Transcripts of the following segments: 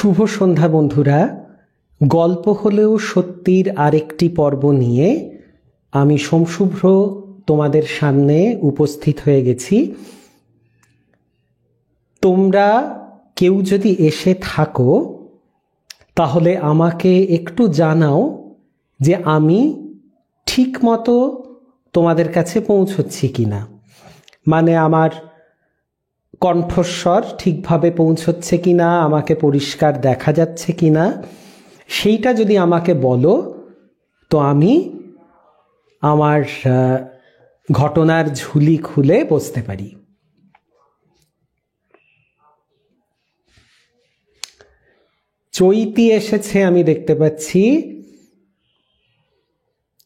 শুভ সন্ধ্যা বন্ধুরা। গল্প হলেও সত্যির আরেকটি পর্ব নিয়ে আমি সোমশুভ্র তোমাদের সামনে উপস্থিত হয়ে গেছি। তোমরা কেউ যদি এসে থাকো তাহলে আমাকে একটু জানাও যে আমি ঠিক মতো তোমাদের কাছে পৌঁছচ্ছি কিনা, মানে আমার কণ্ঠস্বর ঠিকভাবে পৌঁছচ্ছে কিনা, আমাকে পরিষ্কার দেখা যাচ্ছে কিনা, সেইটা যদি আমাকে বলো তো আমি আমার ঘটনার ঝুলি খুলে বসতে পারি। চৈতি এসেছে আমি দেখতে পাচ্ছি।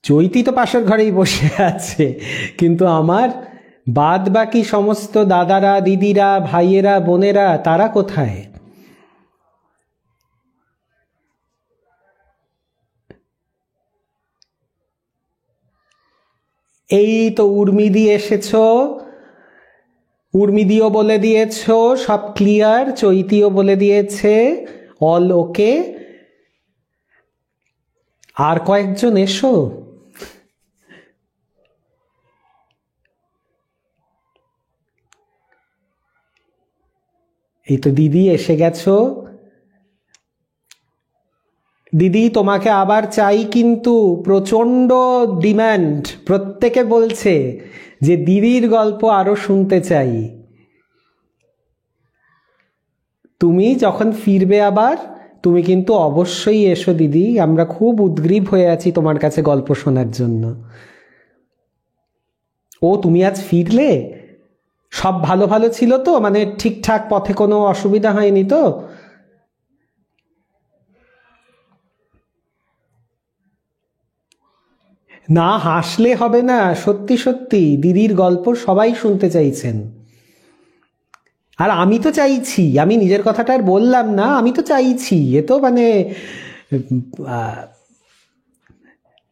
চৈতি তো পাশের ঘরেই বসে আছে, কিন্তু আমার বাদ বাকি সমস্ত দাদারা, দিদিরা, ভাইয়েরা, বোনেরা তারা কোথায়? এই তো উর্মিদি এসেছ, উর্মিদিও বলে দিয়েছ সব ক্লিয়ার, চৈতিও বলে দিয়েছে অল ওকে। আর কয়েকজন এসো। এই তো দিদি এসে গেছো। দিদি তোমাকে আবার চাই, কিন্তু প্রচণ্ড ডিম্যান্ড, প্রত্যেকে বলছে যে দিদির গল্প আরো শুনতে চাই। তুমি যখন ফিরবে আবার তুমি কিন্তু অবশ্যই এসো দিদি, আমরা খুব উদ্গ্রীব হয়ে আছি তোমার কাছে গল্প শোনার জন্য। ও তুমি আজ ফিরলে? সব ভালো ভালো ছিল তো, মানে ঠিকঠাক পথে কোনো অসুবিধা হয়নি তো? না হাসলে হবে না, সত্যি সত্যি দিদির গল্প সবাই শুনতে চাইছেন। আর আমি তো চাইছি, আমি নিজের কথাটা আর বললাম না, আমি তো চাইছি। এ তো মানে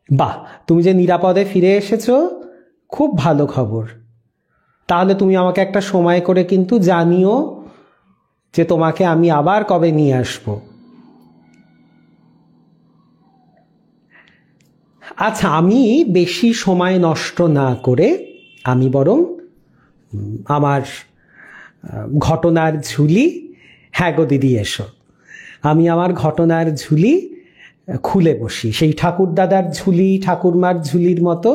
বাহ, তুমি যে নিরাপদে ফিরে এসেছো খুব ভালো খবর। তাহলে তুমি আমাকে একটা সময় করে কিন্তু জানিও যে তোমাকে আমি আবার কবে নিয়ে আসবো। আচ্ছা, আমি বেশি সময় নষ্ট না করে আমি বরং আমার ঘটনার ঝুলি, হ্যাঁ গো দিদি এসো, আমি আমার ঘটনার ঝুলি খুলে বসি। সেই ঠাকুরদাদার ঝুলি, ঠাকুরমার ঝুলির মতো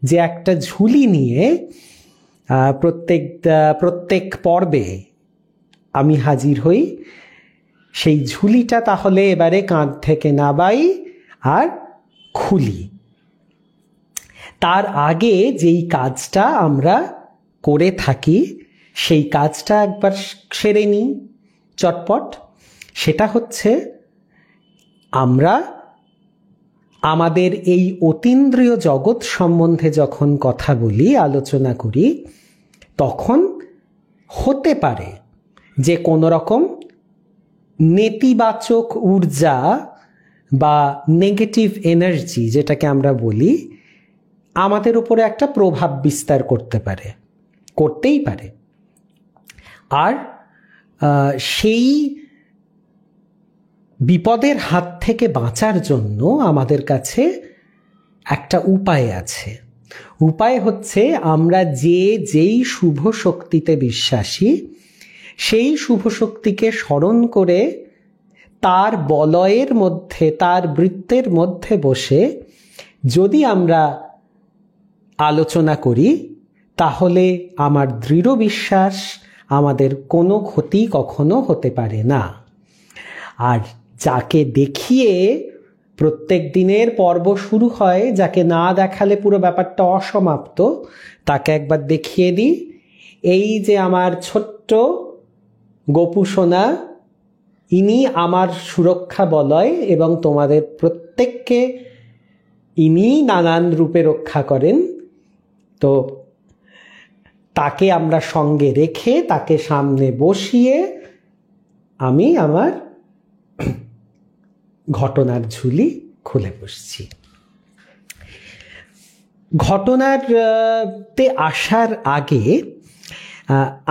যে একটা ঝুলি নিয়ে প্রত্যেক পর্বে আমি হাজির হই, সেই ঝুলিটা তাহলে এবারে কাঁধ থেকে নামাই আর খুলি। তার আগে যেই কাজটা আমরা করে থাকি সেই কাজটা একবার সেরে নিই চটপট। সেটা হচ্ছে আমরা আমাদের এই অতীন্দ্রিয় জগৎ সম্বন্ধে যখন কথা বলি, আলোচনা করি, তখন হতে পারে যে কোনো রকম নেতিবাচক ঊর্জা বা নেগেটিভ এনার্জি, যেটাকে আমরা বলি, আমাদের উপরে একটা প্রভাব বিস্তার করতে পারে, করতেই পারে। আর সেই বিপদের হাত থেকে বাঁচার জন্য আমাদের কাছে একটা উপায় আছে। উপায় হচ্ছে আমরা যেই শুভ শক্তিতে বিশ্বাসী, সেই শুভ শক্তিকে স্মরণ করে তার বলয়ের মধ্যে, তার বৃত্তের মধ্যে বসে যদি আমরা আলোচনা করি, তাহলে আমার দৃঢ় বিশ্বাস আমাদের কোনো ক্ষতি কখনো হতে পারে না। আর যাকে দেখিয়ে প্রত্যেক দিনের পর্ব শুরু হয়, যাকে না দেখালে পুরো ব্যাপারটা অসমাপ্ত, তাকে একবার দেখিয়ে দিই। এই যে আমার ছোট্ট গোপু সোনা, ইনি আমার সুরক্ষা বলয় এবং তোমাদের প্রত্যেককে ইনি নানান রূপে রক্ষা করেন। তো তাকে আমরা সঙ্গে রেখে, তাকে সামনে বসিয়ে আমি আমার ঘটনার ঝুলি খুলে বসছি। ঘটনার তে আসার আগে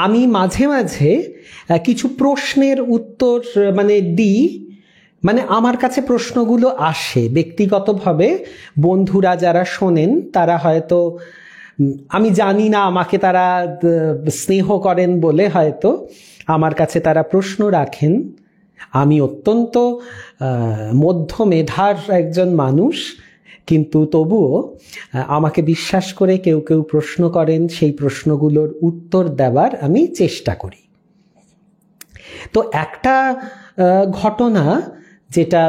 আমি মাঝে মাঝে কিছু প্রশ্নের উত্তর মানে দিই। মানে আমার কাছে প্রশ্নগুলো আসে ব্যক্তিগতভাবে, বন্ধুরা যারা শোনেন তারা হয়তো, আমি জানি না, আমাকে তারা স্নেহ করেন বলে হয়তো আমার কাছে তারা প্রশ্ন রাখেন। আমি অত্যন্ত মধ্য মেধার একজন মানুষ, কিন্তু তবুও আমাকে বিশ্বাস করে কেউ কেউ প্রশ্ন করেন, সেই প্রশ্নগুলোর উত্তর দেওয়ার আমি চেষ্টা করি। তো একটা ঘটনা যেটা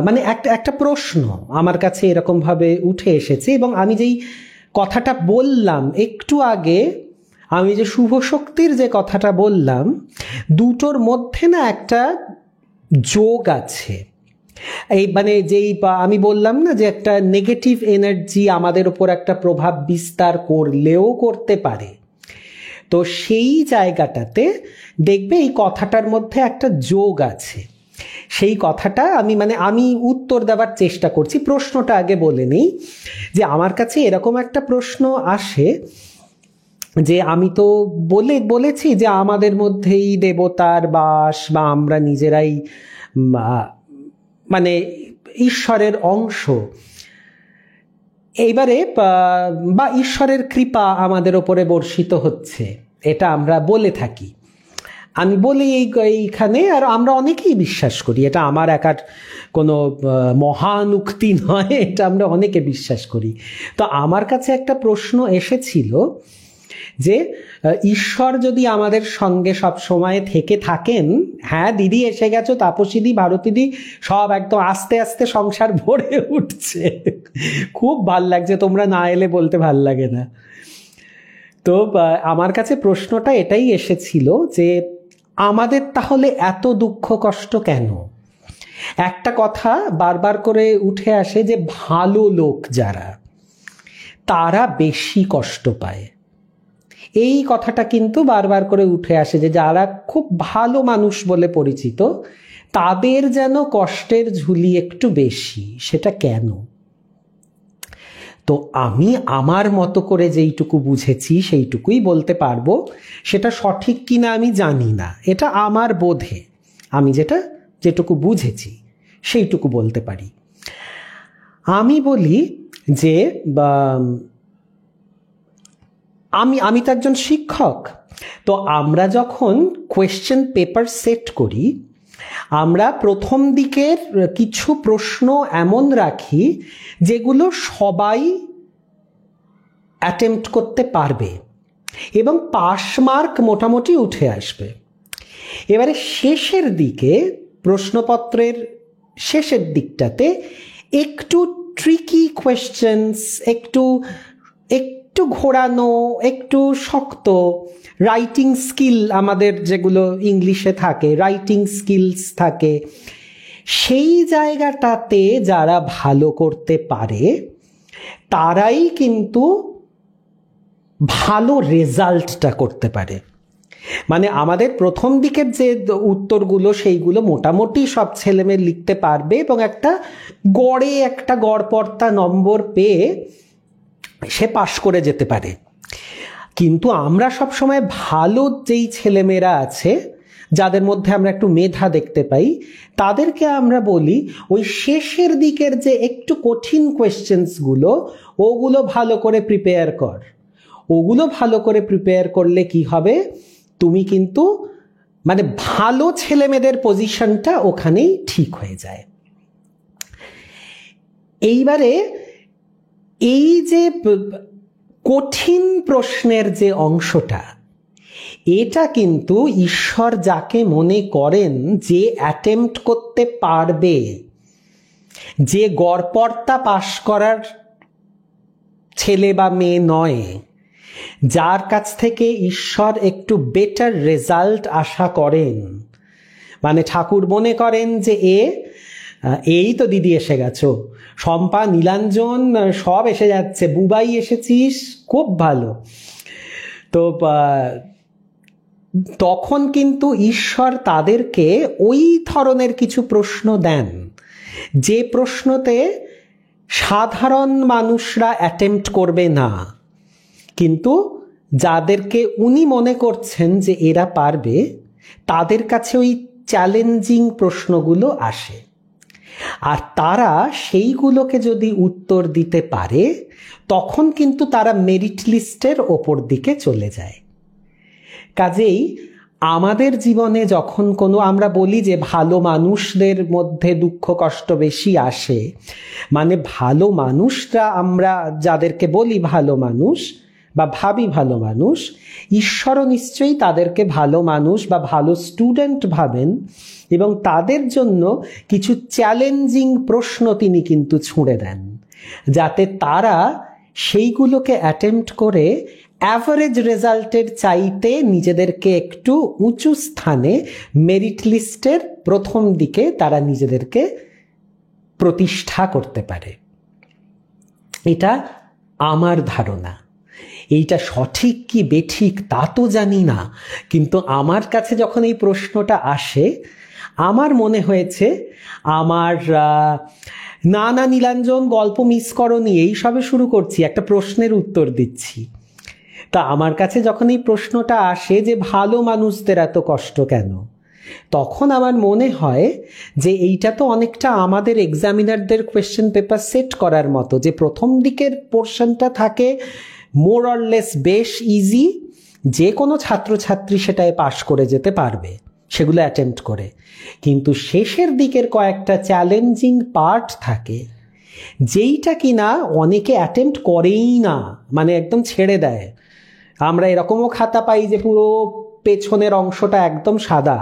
মানে একটা প্রশ্ন আমার কাছে এরকমভাবে উঠে এসেছে, এবং আমি যেই কথাটা বললাম একটু আগে, আমি যে শুভ শক্তির যে কথাটা বললাম, দুটোর মধ্যে না একটা যোগ আছে। এই মানে যেই আমি বললাম না যে একটা নেগেটিভ এনার্জি আমাদের উপর একটা প্রভাব বিস্তার করলেও করতে পারে, তো সেই জায়গাটাতে দেখবে এই কথাটার মধ্যে একটা যোগ আছে। সেই কথাটা আমি উত্তর দেওয়ার চেষ্টা করছি। প্রশ্নটা আগে বলে নিই যে আমার কাছে এরকম একটা প্রশ্ন আসে যে আমি তো বলেছি যে আমাদের মধ্যেই দেবতার বাস, বা আমরা নিজেরাই মানে ঈশ্বরের অংশ। এইবারে বা ঈশ্বরের কৃপা আমাদের ওপরে বর্ষিত হচ্ছে, এটা আমরা বলে থাকি। আমি বলি এইখানে, আর আমরা অনেকেই বিশ্বাস করি, এটা আমার একার কোনো মহান উক্তি নয়, এটা আমরা অনেকে বিশ্বাস করি। তো আমার কাছে একটা প্রশ্ন এসেছিল যে ঈশ্বর যদি আমাদের সঙ্গে সব সময় থেকে থাকেন, হ্যাঁ দিদি এসে গেছো, তাপসীদি, ভারতীদি, সব একদম আস্তে আস্তে সংসার ভরে উঠছে, খুব ভাল লাগছে, তোমরা না এলে বলতে ভাল লাগে না। তো আমার কাছে প্রশ্নটা এটাই এসেছিল যে আমাদের তাহলে এত দুঃখ কষ্ট কেন? একটা কথা বারবার করে উঠে আসে যে ভালো লোক যারা, তারা বেশি কষ্ট পায়। এই কথাটা কিন্তু বারবার করে উঠে আসে যে যারা খুব ভালো মানুষ বলে পরিচিত, তাদের যেন কষ্টের ঝুলি একটু বেশি। সেটা কেন? তো আমি আমার মতো করে যেইটুকু বুঝেছি সেইটুকুই বলতে পারবো। সেটা সঠিক কিনা আমি জানি না, এটা আমার বোধে আমি যেটুকু বুঝেছি সেইটুকু বলতে পারি। আমি বলি যে আমি তো একজন শিক্ষক, তো আমরা যখন কোয়েশ্চেন পেপার সেট করি, আমরা প্রথম দিকের কিছু প্রশ্ন এমন রাখি যেগুলো সবাই অ্যাটেম্প্ট করতে পারবে এবং পাস মার্ক মোটামুটি উঠে আসবে। এবারে শেষের দিকে, প্রশ্নপত্রের শেষের দিকটাতে একটু ট্রিকি কোয়েশ্চেন্স, একটু ঘোরানো, একটু শক্ত রাইটিং স্কিল, আমাদের যেগুলো ইংলিশে থাকে রাইটিং স্কিলস থাকে, সেই জায়গাটাতে যারা ভালো করতে পারে তারাই কিন্তু ভালো রেজাল্টটা করতে পারে। মানে আমাদের প্রথম দিকের যে উত্তরগুলো সেইগুলো মোটামুটি সব ছেলেমেয়ে লিখতে পারবে এবং একটা গড়পড়তা নম্বর পেয়ে সে পাশ করে যেতে পারে। কিন্তু আমরা সব সময় ভালো যেই ছেলেমেয়েরা আছে, যাদের মধ্যে আমরা একটু মেধা দেখতে পাই, তাদেরকে আমরা বলি ওই শেষের দিকের যে একটু কঠিন কোয়েশ্চেন্সগুলো, ওগুলো ভালো করে প্রিপেয়ার কর। ওগুলো ভালো করে প্রিপেয়ার করলে কি হবে, তুমি কিন্তু মানে ভালো ছেলেমেয়েদের পজিশনটা ওখানেই ঠিক হয়ে যায়। এইবারে এই যে কঠিন প্রশ্নের যে অংশটা, এটা কিন্তু ঈশ্বর যাকে মনে করেন যে অ্যাটেম্প্ট করতে পারবে, যে গড়পড়তা পাশ করার ছেলে বা মেয়ে নয়, যার কাছ থেকে ঈশ্বর একটু বেটার রেজাল্ট আশা করেন, মানে ঠাকুর মনে করেন যে এই তো দিদি এসে গেছো, শম্পা, নীলাঞ্জন সব এসে যাচ্ছে, বুবাই এসেছিস, খুব ভালো। তো তখন কিন্তু ঈশ্বর তাদেরকে ওই ধরনের কিছু প্রশ্ন দেন, যে প্রশ্নতে সাধারণ মানুষরা অ্যাটেম্প্ট করবে না, কিন্তু যাদেরকে উনি মনে করছেন যে এরা পারবে, তাদের কাছে ওই চ্যালেঞ্জিং প্রশ্নগুলো আসে, আর তারা সেইগুলোকে যদি উত্তর দিতে পারে তখন কিন্তু তারা মেরিট লিস্টের ওপর দিকে চলে যায়। কাজেই আমাদের জীবনে যখন কোনো, আমরা বলি যে ভালো মানুষদের মধ্যে দুঃখ কষ্ট বেশি আসে, মানে ভালো মানুষরা, আমরা যাদেরকে বলি ভালো মানুষ বা ভাবি ভালো মানুষ, ঈশ্বরও নিশ্চয়ই তাদেরকে ভালো মানুষ বা ভালো স্টুডেন্ট ভাবেন, এবং তাদের জন্য কিছু চ্যালেঞ্জিং প্রশ্ন তিনি কিন্তু ছুঁড়ে দেন, যাতে তারা সেইগুলোকে অ্যাটেম্প্ট করে অ্যাভারেজ রেজাল্টের চাইতে নিজেদেরকে একটু উঁচু স্থানে মেরিট লিস্টের প্রথম দিকে তারা নিজেদেরকে প্রতিষ্ঠা করতে পারে। এটা আমার ধারণা। এইটা সঠিক কি বেঠিক তা তো জানি না, কিন্তু আমার কাছে যখন এই প্রশ্নটা আসে, আমার মনে হয়েছে আমার না না নীলাঞ্জন গল্প মিস করনি, এই সবে শুরু করছি, একটা প্রশ্নের উত্তর দিচ্ছি। তা আমার কাছে যখন এই প্রশ্নটা আসে যে ভালো মানুষদের এত কষ্ট কেন, তখন আমার মনে হয় যে এইটা তো অনেকটা আমাদের এক্সামিনারদের কোয়েশ্চেন পেপার সেট করার মতো, যে প্রথম দিকের পোর্শনটা থাকে মোর অর লেস বেশ ইজি, যে কোনো ছাত্রছাত্রী সেটায় পাশ করে যেতে পারবে সেগুলো অ্যাটেম্প্ট করে, কিন্তু শেষের দিকের কয়েকটা চ্যালেঞ্জিং পার্ট থাকে যেইটা কিনা অনেকে অ্যাটেম্প্ট করেই না, মানে একদম ছেড়ে দেয়। আমরা এরকমও খাতা পাই যে পুরো পেছনের অংশটা একদম সাদা,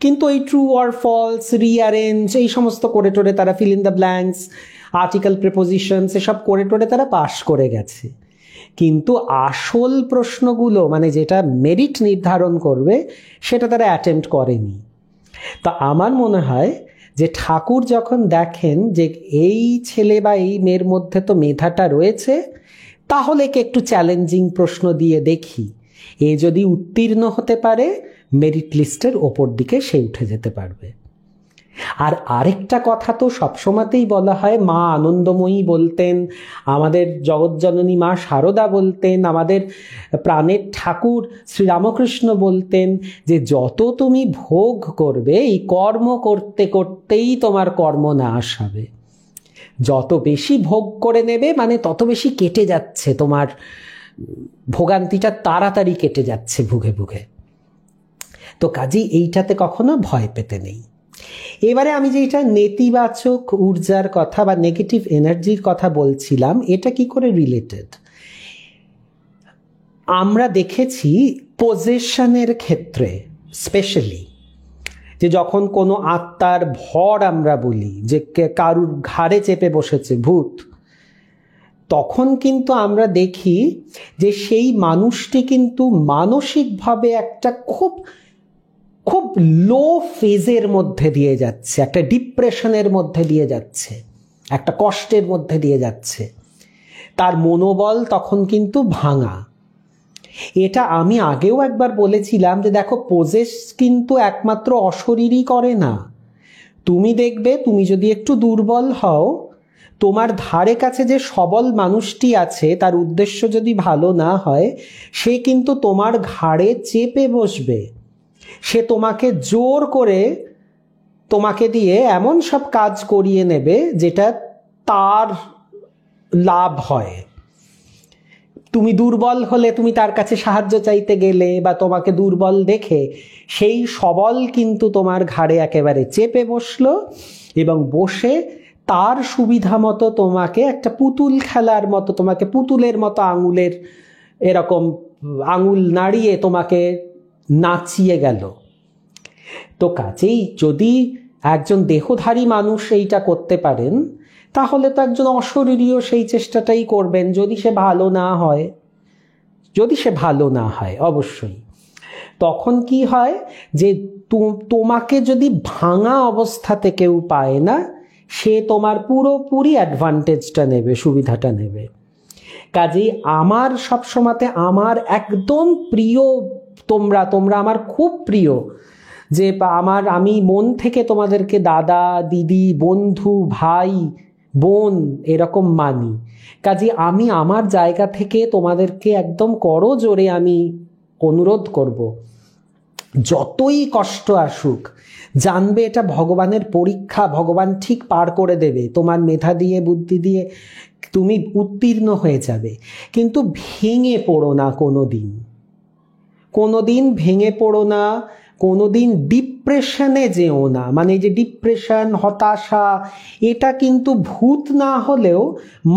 কিন্তু এই ট্রু অর ফলস, রিঅ্যারেঞ্জ, এই সমস্ত করে টোরে তারা fill in the blanks, article prepositions এসব করে টোরে তারা পাশ করে গেছে, কিন্তু আসল প্রশ্নগুলো মানে যেটা মেরিট নির্ধারণ করবে সেটা তারা অ্যাটেম্প্ট করেনি। তা আমার মনে হয় যে ঠাকুর যখন দেখেন যে এই ছেলে বা এই মেয়ের মধ্যে তো মেধাটা রয়েছে, তাহলে কে একটু চ্যালেঞ্জিং প্রশ্ন দিয়ে দেখি, এ যদি উত্তীর্ণ হতে পারে মেরিট লিস্টের ওপর দিকে সে উঠে যেতে পারবে। আর আরেকটা কথা তো সবসময়তেই বলা হয়, মা আনন্দময়ী বলতেন, আমাদের জগৎজননী মা শারদা বলতেন, আমাদের প্রাণের ঠাকুর শ্রীরামকৃষ্ণ বলতেন যে যত তুমি ভোগ করবে এই কর্ম করতে করতেই তোমার কর্মনাশ হবে। যত বেশি ভোগ করে নেবে মানে তত বেশি কেটে যাচ্ছে, তোমার ভোগান্তিটা তাড়াতাড়ি কেটে যাচ্ছে ভুগে ভুগে। তো কাজেই এইটাতে কখনো ভয় পেতে নেই। এবারে আমি যেটা নেতিবাচক ঊর্জার কথা বা নেগেটিভ এনার্জির কথা বলছিলাম, এটা কি করে রিলেটেড, আমরা দেখেছি পজেশনের ক্ষেত্রে স্পেশালি, যে যখন কোনো আত্মার ভর আমরা বলি, যে কারুর ঘাড়ে চেপে বসেছে ভূত, তখন কিন্তু আমরা দেখি যে সেই মানুষটি কিন্তু মানসিকভাবে একটা খুব খুব লো ফেজের মধ্যে দিয়ে যাচ্ছে, একটা ডিপ্রেশনের মধ্যে দিয়ে যাচ্ছে, একটা কষ্টের মধ্যে দিয়ে যাচ্ছে, তার মনোবল তখন কিন্তু ভাঙা। এটা আমি আগেও একবার বলেছিলাম যে দেখো, পজেস কিন্তু একমাত্র অশরীরই করে না। তুমি দেখবে, তুমি যদি একটু দুর্বল হও, তোমার ধারে কাছে যে সবল মানুষটি আছে তার উদ্দেশ্য যদি ভালো না হয়, সে কিন্তু তোমার ঘাড়ে চেপে বসবে, সে তোমাকে জোর করে তোমাকে দিয়ে এমন সব কাজ করিয়ে নেবে যেটা তার লাভ হয়। তুমি দুর্বল হলে তুমি তার কাছে সাহায্য চাইতে গেলে বা তোমাকে দুর্বল দেখে সেই সবল কিন্তু তোমার ঘাড়ে একেবারে চেপে বসলো এবং বসে তার সুবিধা মতো তোমাকে একটা পুতুল খেলার মতো, তোমাকে পুতুলের মতো আঙুলের এরকম আঙুল নাড়িয়ে তোমাকে নাচিয়ে গেল। তো কাজেই যদি একজন দেহধারী মানুষ এইটা করতে পারেন, তাহলে তো একজন অশরীরীও সেই চেষ্টাটাই করবেন, যদি সে ভালো না হয়, যদি সে ভালো না হয় অবশ্যই। তখন কি হয় যে তোমাকে যদি ভাঙা অবস্থাতে কেউ পায় না, সে তোমার পুরোপুরি অ্যাডভান্টেজটা নেবে, সুবিধাটা নেবে। কাজেই আমার সবসময়তে আমার একদম প্রিয় তোমরা আমার খুব প্রিয়, যে আমি মন থেকে তোমাদেরকে দাদা, দিদি, বন্ধু, ভাই, বোন এরকম মানি। কাজে আমি আমার জায়গা থেকে তোমাদেরকে একদম করজোড়ে আমি অনুরোধ করব যতই কষ্ট আসুক জানবে এটা ভগবানের পরীক্ষা, ভগবান ঠিক পার করে দেবে, তোমার মেধা দিয়ে বুদ্ধি দিয়ে তুমি উত্তীর্ণ হয়ে যাবে। কিন্তু ভেঙে পড়ো না কোনোদিন, কোনোদিন ভেঙে পড়ো না, কোনোদিন ডিপ্রেশনে যেও না। মানে যে ডিপ্রেশন, হতাশা, এটা কিন্তু ভূত না হলেও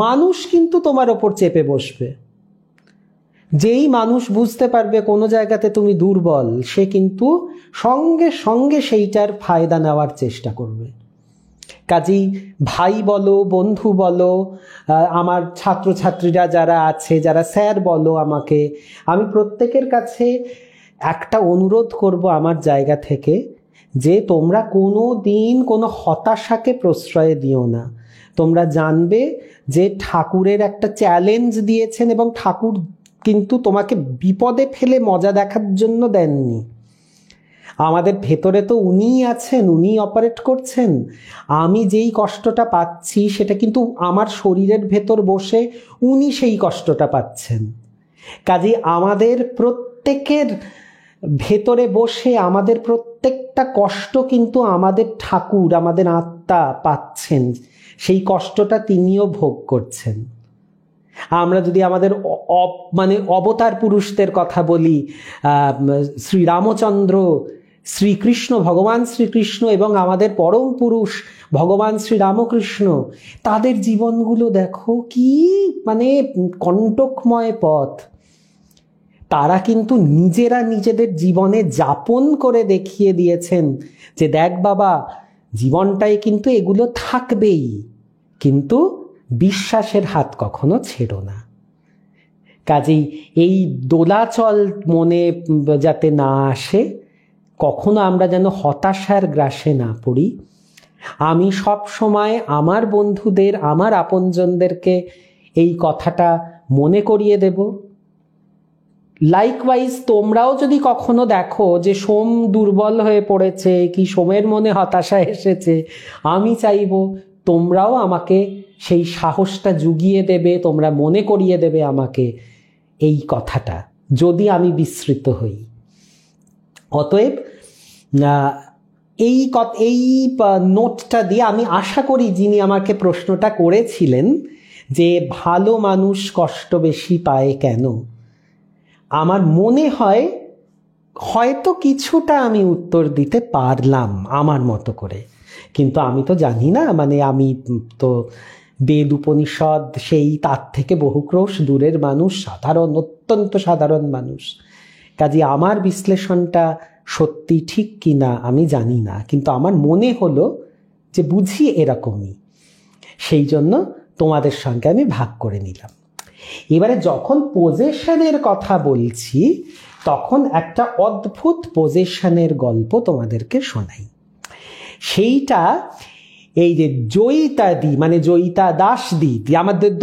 মানুষ কিন্তু তোমার ওপর চেপে বসবে। যেই মানুষ বুঝতে পারবে কোনো জায়গাতে তুমি দুর্বল, সে কিন্তু সঙ্গে সঙ্গে সেইটার ফায়দা নেওয়ার চেষ্টা করবে। কাজেই ভাই বলো, বন্ধু বলো, আমার ছাত্রছাত্রীরা যারা আছে, যারা স্যার বলো আমাকে, আমি প্রত্যেকের কাছে একটা অনুরোধ করব আমার জায়গা থেকে, যে তোমরা কোনো দিন কোনো হতাশাকে প্রশ্রয় দিও না। তোমরা জানবে যে ঠাকুরের একটা চ্যালেঞ্জ দিয়েছেন, এবং ঠাকুর কিন্তু তোমাকে বিপদে ফেলে মজা দেখার জন্য দেননি। আমাদের ভেতরে তো উনিই আছেন, উনিই অপারেট করছেন। আমি যেই কষ্টটা পাচ্ছি সেটা কিন্তু আমার শরীরের ভেতর বসে উনি সেই কষ্টটা পাচ্ছেন। কাজেই আমাদের প্রত্যেকের ভেতরে বসে আমাদের প্রত্যেকটা কষ্ট কিন্তু আমাদের ঠাকুর, আমাদের আত্মা পাচ্ছেন। সেই কষ্টটা তিনিও ভোগ করছেন। আমরা যদি আমাদের মানে অবতার পুরুষদের কথা বলি, শ্রী রামচন্দ্র, শ্রীকৃষ্ণ, ভগবান শ্রীকৃষ্ণ এবং আমাদের পরম পুরুষ ভগবান শ্রী রামকৃষ্ণ, তাদের জীবনগুলো দেখো কি মানে কণ্টকময় পথ। তারা কিন্তু নিজেরা নিজেদের জীবনে যাপন করে দেখিয়ে দিয়েছেন যে দেখ বাবা, জীবনটায় কিন্তু এগুলো থাকবেই, কিন্তু বিশ্বাসের হাত কখনো ছেড়ো না। কাজেই এই দোলাচল মনে যাতে না আসে, কখনো আমরা যেন হতাশার গ্রাসে না পড়ি। আমি সব সময় আমার বন্ধুদের, আমার আপনজনদেরকে এই কথাটা মনে করিয়ে দেব। লাইকওয়াইজ তোমরাও যদি কখনো দেখো যে সোম দুর্বল হয়ে পড়েছে, কি সোমের মনে হতাশা এসেছে, আমি চাইব তোমরাও আমাকে সেই সাহসটা জুগিয়ে দেবে, তোমরা মনে করিয়ে দেবে আমাকে এই কথাটা, যদি আমি বিস্মৃত হই। অতএব এই নোটটা দিয়ে আমি আশা করি যিনি আমাকে প্রশ্নটা করেছিলেন যে ভালো মানুষ কষ্ট বেশি পায় কেন, আমার মনে হয় হয়তো কিছুটা আমি উত্তর দিতে পারলাম আমার মতো করে। কিন্তু আমি তো জানি না, মানে আমি তো বেদ উপনিষদ সেই তার থেকে বহু ক্রোশ দূরের মানুষ, সাধারণ, অত্যন্ত সাধারণ মানুষ। কাজে আমার বিশ্লেষণটা সত্যি ঠিক কিনা আমি জানি না, কিন্তু আমার মনে হলো যে বুঝি এরকমই, সেই জন্য তোমাদের সঙ্গে আমি ভাগ করে নিলাম। এবারে যখন পজেশনের কথা বলছি, তখন একটা অদ্ভুত পজেশনের গল্প তোমাদেরকে শোনাই। সেইটা এই যে জয়িতাদি, মানে জয়িতা দাস দি,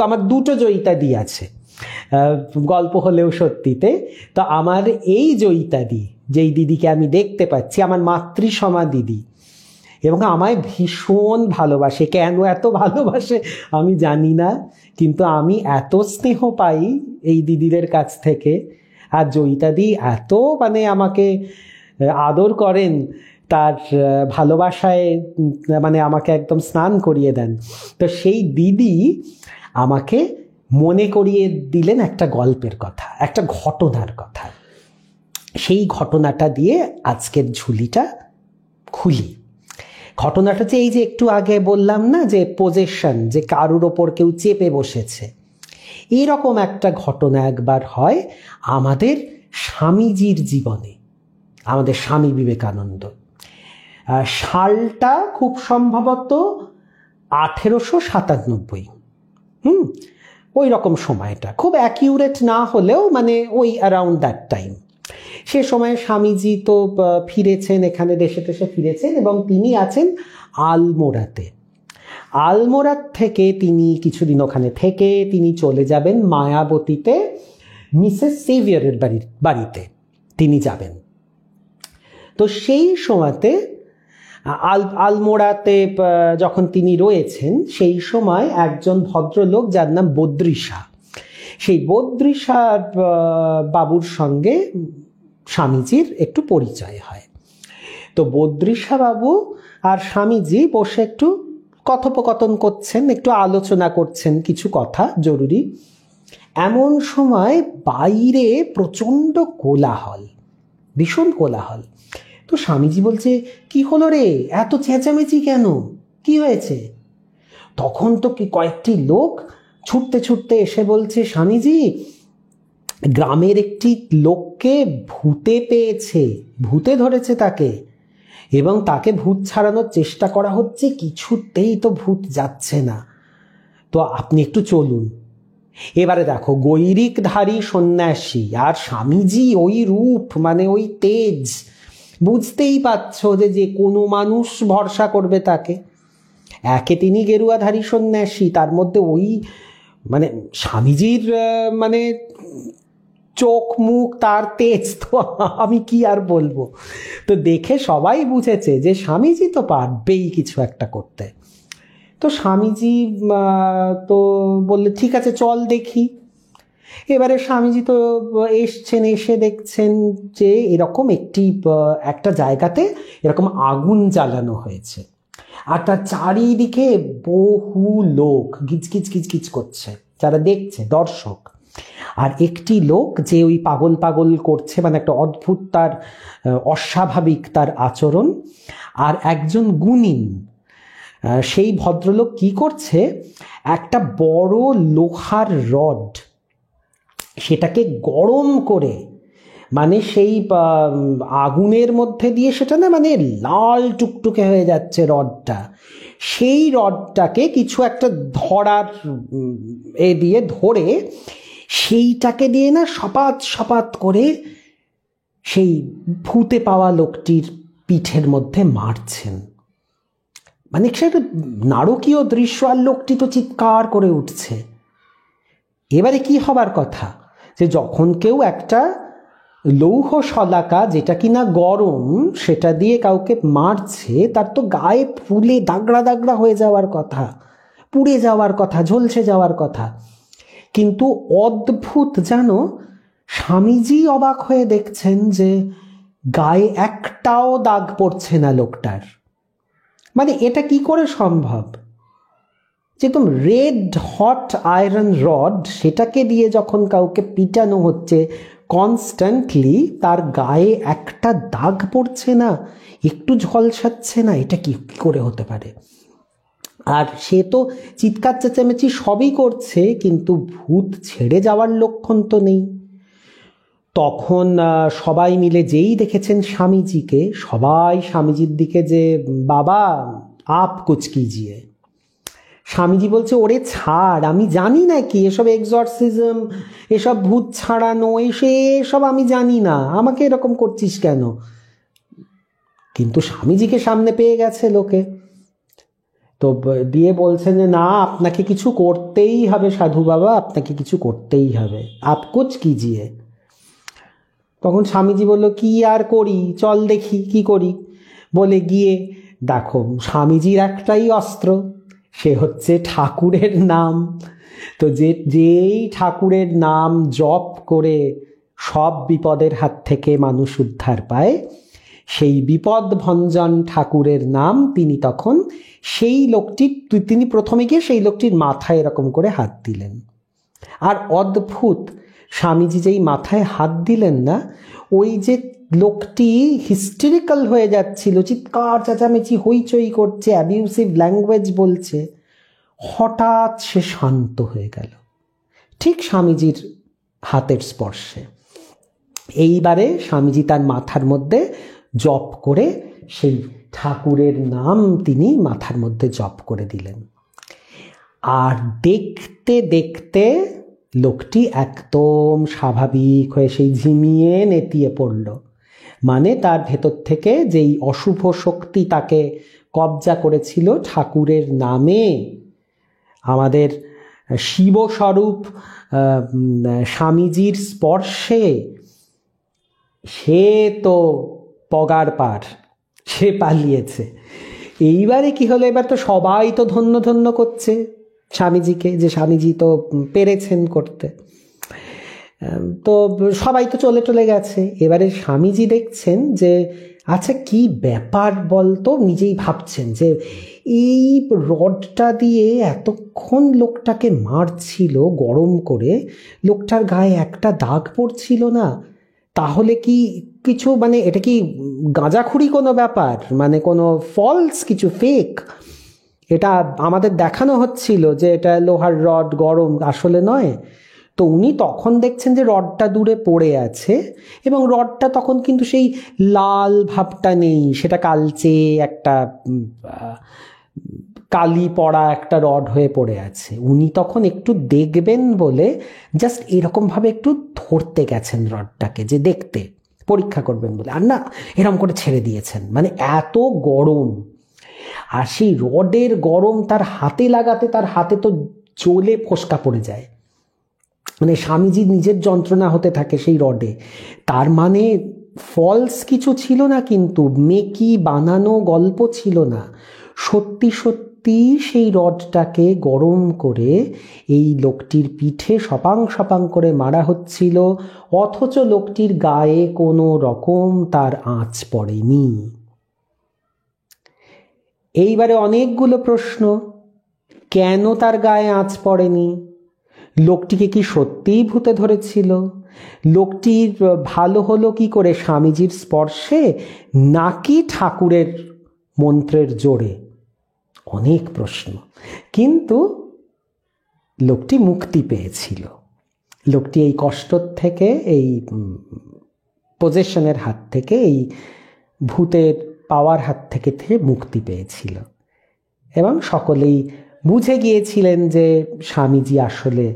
আমার দুটো জয়িতাদি আছে, গল্প হলেও সত্যিতে। তো আমার এই জয়িতাদি, যেই দিদিকে আমি দেখতে পাচ্ছি, আমার মাতৃসমা দিদি, এবং আমায় ভীষণ ভালোবাসে। কেন এত ভালোবাসে আমি জানি না, কিন্তু আমি এত স্নেহ পাই এই দিদিদের কাছ থেকে। আর জয়িতাদি এত মানে আমাকে আদর করেন, তার ভালোবাসায় মানে আমাকে একদম স্নান করিয়ে দেন। তো সেই দিদি আমাকে মনে করিয়ে দিলেন একটা গল্পের কথা, একটা ঘটনার কথা। সেই ঘটনাটা দিয়ে আজকের ঝুলিটা খুলি। ঘটনাটা হচ্ছে এই যে একটু আগে বললাম না যে পজেশন, যে কারুর ওপর কেউ চেপে বসেছে, এরকম একটা ঘটনা একবার হয় আমাদের স্বামীজির জীবনে, আমাদের স্বামী বিবেকানন্দ। সালটা খুব সম্ভবত 1897, ওই রকম সময়টা, খুব অ্যাকিউরেট না হলেও মানে ওই অ্যারাউন্ড দ্যাট টাইম। সে সময় স্বামীজি তো ফিরেছেন, এখানে দেশে দেশে ফিরেছেন, এবং তিনি আছেন আলমোড়াতে। আলমোড়ার থেকে তিনি কিছুদিন ওখানে থেকে তিনি চলে যাবেন মায়াবতীতে, মিসেস সেভিয়ারের বাড়িতে তিনি যাবেন। তো সেই সময়তে আলমোড়াতে যখন তিনি রয়েছেন, সেই সময় একজন ভদ্রলোক যার নাম বদ্রিশা, সেই বদ্রিশা বাবুর সঙ্গে স্বামীজির একটু পরিচয় হয়। তো বদ্রিশাবাবু আর স্বামীজি বসে একটু কথোপকথন করছেন, একটু আলোচনা করছেন কিছু কথা জরুরি। এমন সময় বাইরে প্রচণ্ড কোলাহল, ভীষণ কোলাহল। তো স্বামীজি বলছে, কি হলো রে, এত চেঁচামেচি কেন, কি হয়েছে? তখন তো কি কয়েকটি লোক ছুটতে ছুটতে এসে বলছে, স্বামীজি, গ্রামের একটি লোককে ভূতে পেয়েছে, ভূতে ধরেছে তাকে, এবং তাকে ভূত ছাড়ানোর চেষ্টা করা হচ্ছে, কিছুতেই তো ভূত যাচ্ছে না, তো আপনি একটু চলুন। এবারে দেখো, গৈরিকধারী সন্ন্যাসী আর স্বামীজি ওই রূপ, মানে ওই তেজ, বুঝতেই পারছো যে কোনো মানুষ ভরসা করবে তাকে। একে তিনি গেরুয়াধারী সন্ন্যাসী, তার মধ্যে ওই মানে স্বামীজির মানে চোখ মুখ, তার তেজ, তো আমি কি আর বলবো। তো দেখে সবাই বুঝেছে যে স্বামীজি তো পারবেই কিছু একটা করতে। তো স্বামীজি তো বললে, ঠিক আছে চল দেখি। এবারে স্বামীজি তো এসছেন, এসে দেখছেন যে এরকম একটা জায়গাতে এরকম আগুন জ্বালানো হয়েছে, আর তার চারিদিকে বহু লোক গিজগিজ গিজগিজ করছে, যারা দেখছে, দর্শক। আর একটি লোক যে ওই পাগল পাগল করছে, মানে একটা অদ্ভুত তার অস্বাভাবিক তার আচরণ। আর একজন গুণিন, সেই ভদ্রলোক কি করছে, একটা বড় লোহার রড, সেটাকে গরম করে, মানে সেই আগুনের মধ্যে দিয়ে সেটা না মানে লাল টুকটুকে হয়ে যাচ্ছে রডটা, সেই রডটাকে কিছু একটা ধরার দিয়ে ধরে সেইটাকে দিয়ে না সপাত সপাত করে সেই ভূতে পাওয়া লোকটির পিঠের মধ্যে মারছেন। মানে সেটা নারকীয় দৃশ্য, আর লোকটি তো চিৎকার করে উঠছে। এবারে কি হবার কথা, যে যখন কেউ একটা লৌহ শলাকা, যেটা কিনা গরম, সেটা দিয়ে কাউকে মারছে, তার তো গায়ে ফুলে দাগড়া দাগড়া হয়ে যাওয়ার কথা, পুড়ে যাওয়ার কথা, ঝলসে যাওয়ার কথা। কিন্তু অদ্ভুত জানো, স্বামীজি অবাক হয়ে দেখছেন যে গায়ে একটাও দাগ পড়ছে না লোকটার। মানে এটা কি করে সম্ভব? যেরকম রেড হট আয়রন রড, সেটাকে দিয়ে যখন কাউকে পিটানো হচ্ছে কনস্ট্যান্টলি, তার গায়ে একটা দাগ পড়ছে না, একটু ঝলসাচ্ছে না, এটা কি করে হতে পারে? আর সে তো চিৎকার চেঁচামেচি সবই করছে, কিন্তু ভূত ছেড়ে যাওয়ার লক্ষণ তো নেই। তখন সবাই মিলে যেই দেখেছেন স্বামীজিকে, সবাই স্বামীজির দিকে যে, বাবা আপ কুছ কিজিয়ে। স্বামীজি বলছে, ওরে ছাড়, আমি জানি না কি এসব এক্সরসিজম, এসব ভূত ছাড়ানো, এসব আমি জানি না, আমাকে এরকম করছিস কেন? কিন্তু স্বামীজিকে সামনে পেয়ে গেছে লোকে, তো দিয়ে বলছেন যে না, আপনাকে কিছু করতেই হবে সাধু বাবা, আপনাকে কিছু করতেই হবে, আপ কুছ কিজিয়ে। তখন স্বামীজি বলল, কি আর করি, চল দেখি কি করি। বলে গিয়ে দেখো, স্বামীজির একটাই অস্ত্র, সে হচ্ছে ঠাকুরের নাম। তো যেই ঠাকুরের নাম জপ করে সব বিপদের হাত থেকে মানুষ উদ্ধার পায়, সেই বিপদ ভঞ্জন ঠাকুরের নাম তিনি তখন সেই তিনি প্রথমে গিয়ে সেই লোকটির মাথায় এরকম করে হাত দিলেন। আর অদ্ভুত, স্বামীজি যেই মাথায় হাত দিলেন না, ওই যে লোকটি হিস্টেরিক্যাল হয়ে যাচ্ছিল, চিৎকার চেঁচামেচি হইচই করছে, অ্যাবিউসিভ ল্যাঙ্গুয়েজ বলছে, হঠাৎ সে শান্ত হয়ে গেল, ঠিক স্বামীজির হাতের স্পর্শে। এইবারে স্বামীজি তার মাথার মধ্যে জপ করে সেই ঠাকুরের নাম তিনি মাথার মধ্যে জপ করে দিলেন। আর দেখতে দেখতে লোকটি একদম স্বাভাবিক হয়ে সেই ঝিমিয়ে নেতিয়ে পড়ল। মানে তার ভেতর থেকে যেই অশুভ শক্তি তাকে কবজা করেছিল ঠাকুরের নামে, আমাদের শিবস্বরূপ স্বামীজির স্পর্শে, সে তো পগার পার, সে পালিয়েছে। এইবারে কি হলো, এবার তো সবাই তো ধন্য ধন্য করছে স্বামীজিকে, যে স্বামীজি তো পেরেছেন করতে। তো সবাই তো চলে চলে গেছে। এবারে স্বামীজি দেখছেন যে আচ্ছা কি ব্যাপার বলতো, নিজেই ভাবছেন যে এই রডটা দিয়ে এতক্ষণ লোকটাকে মারছিল গরম করে, লোকটার গায়ে একটা দাগ পড়ছিল না, তাহলে কি কিছু মানে এটা কি গাঁজাখুরি কোনো ব্যাপার, মানে কোনো ফলস কিছু, ফেক? এটা আমাদের দেখানো হচ্ছিল যে এটা লোহার রড গরম, আসলে নয়। তো উনি তখন দেখছেন যে রডটা দূরে পড়ে আছে, এবং রডটা তখন কিন্তু সেই লাল ভাবটা নেই, সেটা কালচে একটা কালি পড়া একটা রড হয়ে পড়ে আছে। উনি তখন একটু দেখবেন বলে জাস্ট এরকমভাবে একটু ধরতে গেছেন রডটাকে, যে দেখতে পরীক্ষা করবেন বলে, আর না এরকম করে ছেড়ে দিয়েছেন। মানে এত গরম, আর সেই রডের গরম তার হাতে লাগাতে তার হাতে তো জ্বলে ফোসকা পড়ে যায়, মানে স্বামীজি নিজের যন্ত্রণা হতে থাকে সেই রডে। তার মানে ফলস কিছু ছিল না, কিন্তু মেকি বানানো গল্প ছিল না, সত্যি সত্যি সেই রডটাকে গরম করে এই লোকটির পিঠে সপাং সপাং করে মারা হচ্ছিল, অথচ লোকটির গায়ে কোনো রকম তার আঁচ পড়েনি। এইবারে অনেকগুলো প্রশ্ন, কেন তার গায়ে আঁচ পড়েনি? লোকটিকে কি সত্যিই ভূতে ধরেছিল? লোকটির ভালো হলো কি করে, স্বামীজির স্পর্শে নাকি ঠাকুরের মন্ত্রের জোরে? অনেক প্রশ্ন। কিন্তু লোকটি মুক্তি পেয়েছিল, লোকটি এই কষ্ট থেকে, এই পজেশনের হাত থেকে, এই ভূতের পাওয়ার হাত থেকে মুক্তি পেয়েছিল। এবং সকলেই বুঝে গিয়েছিলেন যে স্বামীজি আসলে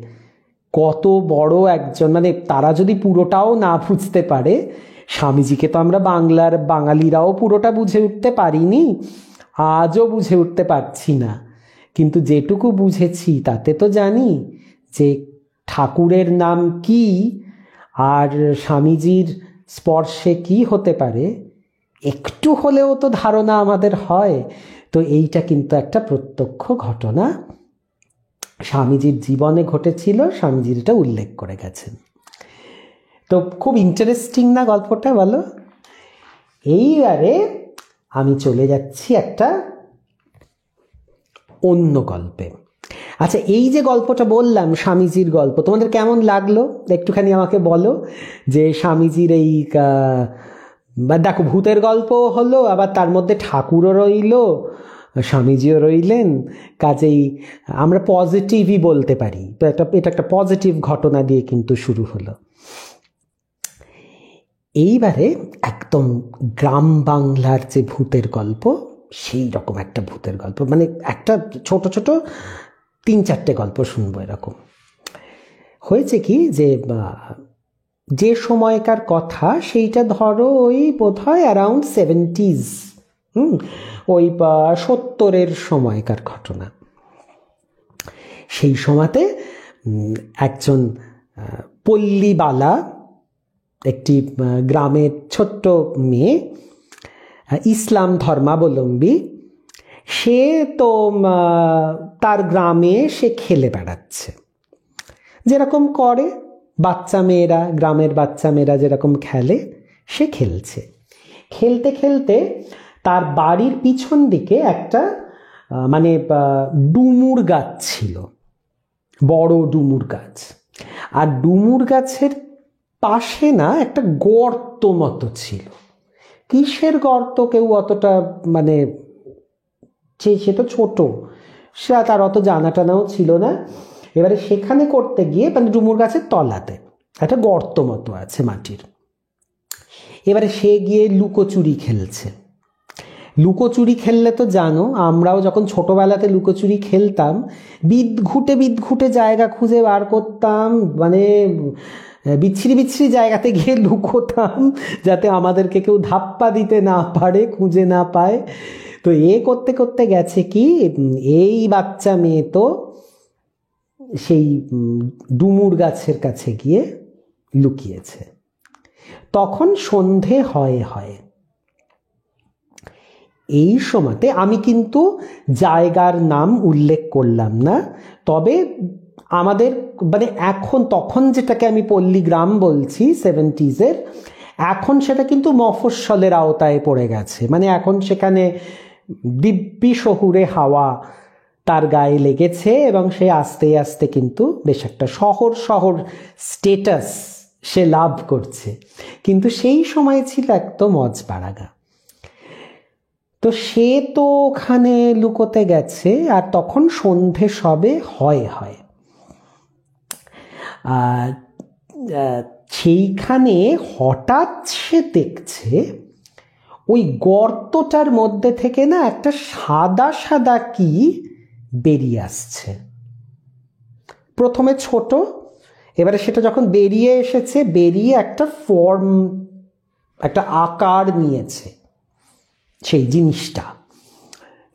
কত বড় একজন, মানে তারা যদি পুরোটাও না বুঝতে পারে, স্বামীজিকে তো আমরা বাঙালিরাও পুরোটা বুঝে উঠতে পারিনি, আজও বুঝে উঠতে পারছি না, কিন্তু যেটুকু বুঝেছি তাতে তো জানি যে ঠাকুরের নাম কি আর স্বামীজির স্পর্শে কি হতে পারে, একটু হলেও তো ধারণা আমাদের হয়। তো এইটা কিন্তু একটা প্রত্যক্ষ ঘটনা স্বামীজির জীবনে ঘটেছিল, স্বামীজির এটা উল্লেখ করে গেছেন। তো খুব ইন্টারেস্টিং না গল্পটা, বলো? এইবারে আমি চলে যাচ্ছি একটা অন্য গল্পে। আচ্ছা, এই যে গল্পটা বললাম স্বামীজির গল্প, তোমাদের কেমন লাগলো একটুখানি আমাকে বলো। যে স্বামীজির এই দেখো ভূতের গল্প হলো, আবার তার মধ্যে ঠাকুরও রইল, স্বামীজিও রইলেন, কাজেই আমরা পজিটিভই বলতে পারি। তো এটা একটা পজিটিভ ঘটনা দিয়ে কিন্তু শুরু হলো। এইবারে একদম গ্রাম বাংলার যে ভূতের গল্প, সেই রকম একটা ভূতের গল্প, মানে একটা ছোট ছোট 3-4টে গল্প শুনবো। এরকম হয়েছে কি, যে সময়কার কথা সেইটা ধরো ওই বোধহয় অ্যারাউন্ড 70s, ওই 70-এর সময়কার ঘটনা। সেই সময়তে একজন পল্লীবালা, একটি গ্রামের ছোট্ট মেয়ে, ইসলাম ধর্মাবলম্বী, সে তো তার গ্রামে সে খেলে বেড়াচ্ছে, যেরকম করে বাচ্চা মেয়েরা, গ্রামের বাচ্চা মেয়েরা যেরকম খেলে, সে খেলছে। খেলতে খেলতে তার বাড়ির পিছন দিকে একটা মানে ডুমুর গাছ ছিল, বড় ডুমুর গাছ। আর ডুমুর গাছের পাশে না একটা গর্ত মতো ছিল। কিসের গর্ত কেউ অতটা মানে সে তো ছোট, সে তার অত জানা টানাও ছিল না। এবারে সেখানে করতে গিয়ে, মানে ডুমুর গাছের তলাতে একটা গর্ত মতো আছে মাটির, এবারে সে গিয়ে লুকোচুরি খেলছে। লুকোচুরি খেললে তো জানো, আমরাও যখন ছোটবেলাতে লুকোচুরি খেলতাম, বিদঘুটে বিদঘুটে জায়গা খুঁজে বার করতাম, মানে বিচ্ছিরি বিচ্ছিরি জায়গাতে গিয়ে লুকোতাম, যাতে আমাদেরকে কেউ ধাপ্পা দিতে না পারে, খুঁজে না পায়। তো করতে করতে গেছে কি, এই বাচ্চা মেয়ে তো সেই ডুমুর গাছের কাছে গিয়ে লুকিয়েছে। তখন সন্ধে হয়। এই সময়তে আমি কিন্তু জায়গার নাম উল্লেখ করলাম না, তবে আমাদের মানে এখন, তখন যেটাকে আমি পল্লীগ্রাম বলছি 70s, এখন সেটা কিন্তু মফস্বলের আওতায় পড়ে গেছে। মানে এখন সেখানে দিব্যি শহুরে হাওয়া তার গায়ে লেগেছে এবং সে আস্তে আস্তে কিন্তু বেশ একটা শহর শহর স্টেটাস সে লাভ করছে। কিন্তু সেই সময় ছিল একদম অজপাড়াগা। তো সে তো ওখানে লুকোতে গেছে, আর তখন সন্ধে সবে হয়। সেইখানে হঠাৎ সে দেখছে ওই গর্তটার মধ্যে থেকে না একটা সাদা সাদা কি বেরিয়ে আসছে। প্রথমে ছোট, এবারে সেটা যখন বেরিয়ে এসেছে, বেরিয়ে একটা ফর্ম, একটা আকার নিয়েছে। সেই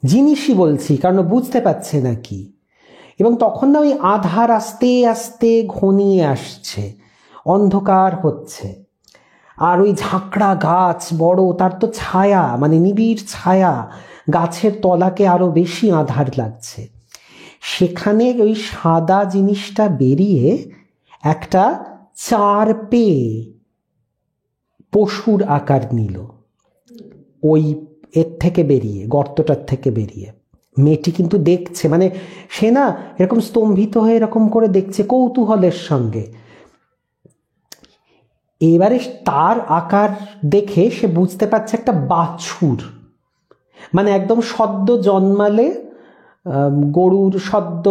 জিনিসই বলছি, কারণ বুঝতে পারছে না কি। এবং তখন না ওই আধার আস্তে আস্তে ঘনিয়ে আসছে, অন্ধকার হচ্ছে। আর ওই ঝাঁকড়া গাছ বড়, তার তো ছায়া, মানে নিবিড় ছায়া, গাছের তলাকে আরো বেশি আধার লাগছে। সেখানে ওই সাদা জিনিসটা বেরিয়ে একটা 4 পে পশুর আকার নিল ওই এর থেকে বেরিয়ে, গর্তটার থেকে বেরিয়ে। মেয়েটি কিন্তু দেখছে, মানে সে না এরকম স্তম্ভিত হয়ে এরকম করে দেখছে কৌতূহলের সঙ্গে। এবারে তার আকার দেখে সে বুঝতে পারছে একটা বাছুর, মানে একদম সদ্য জন্মালে গরুর সদ্য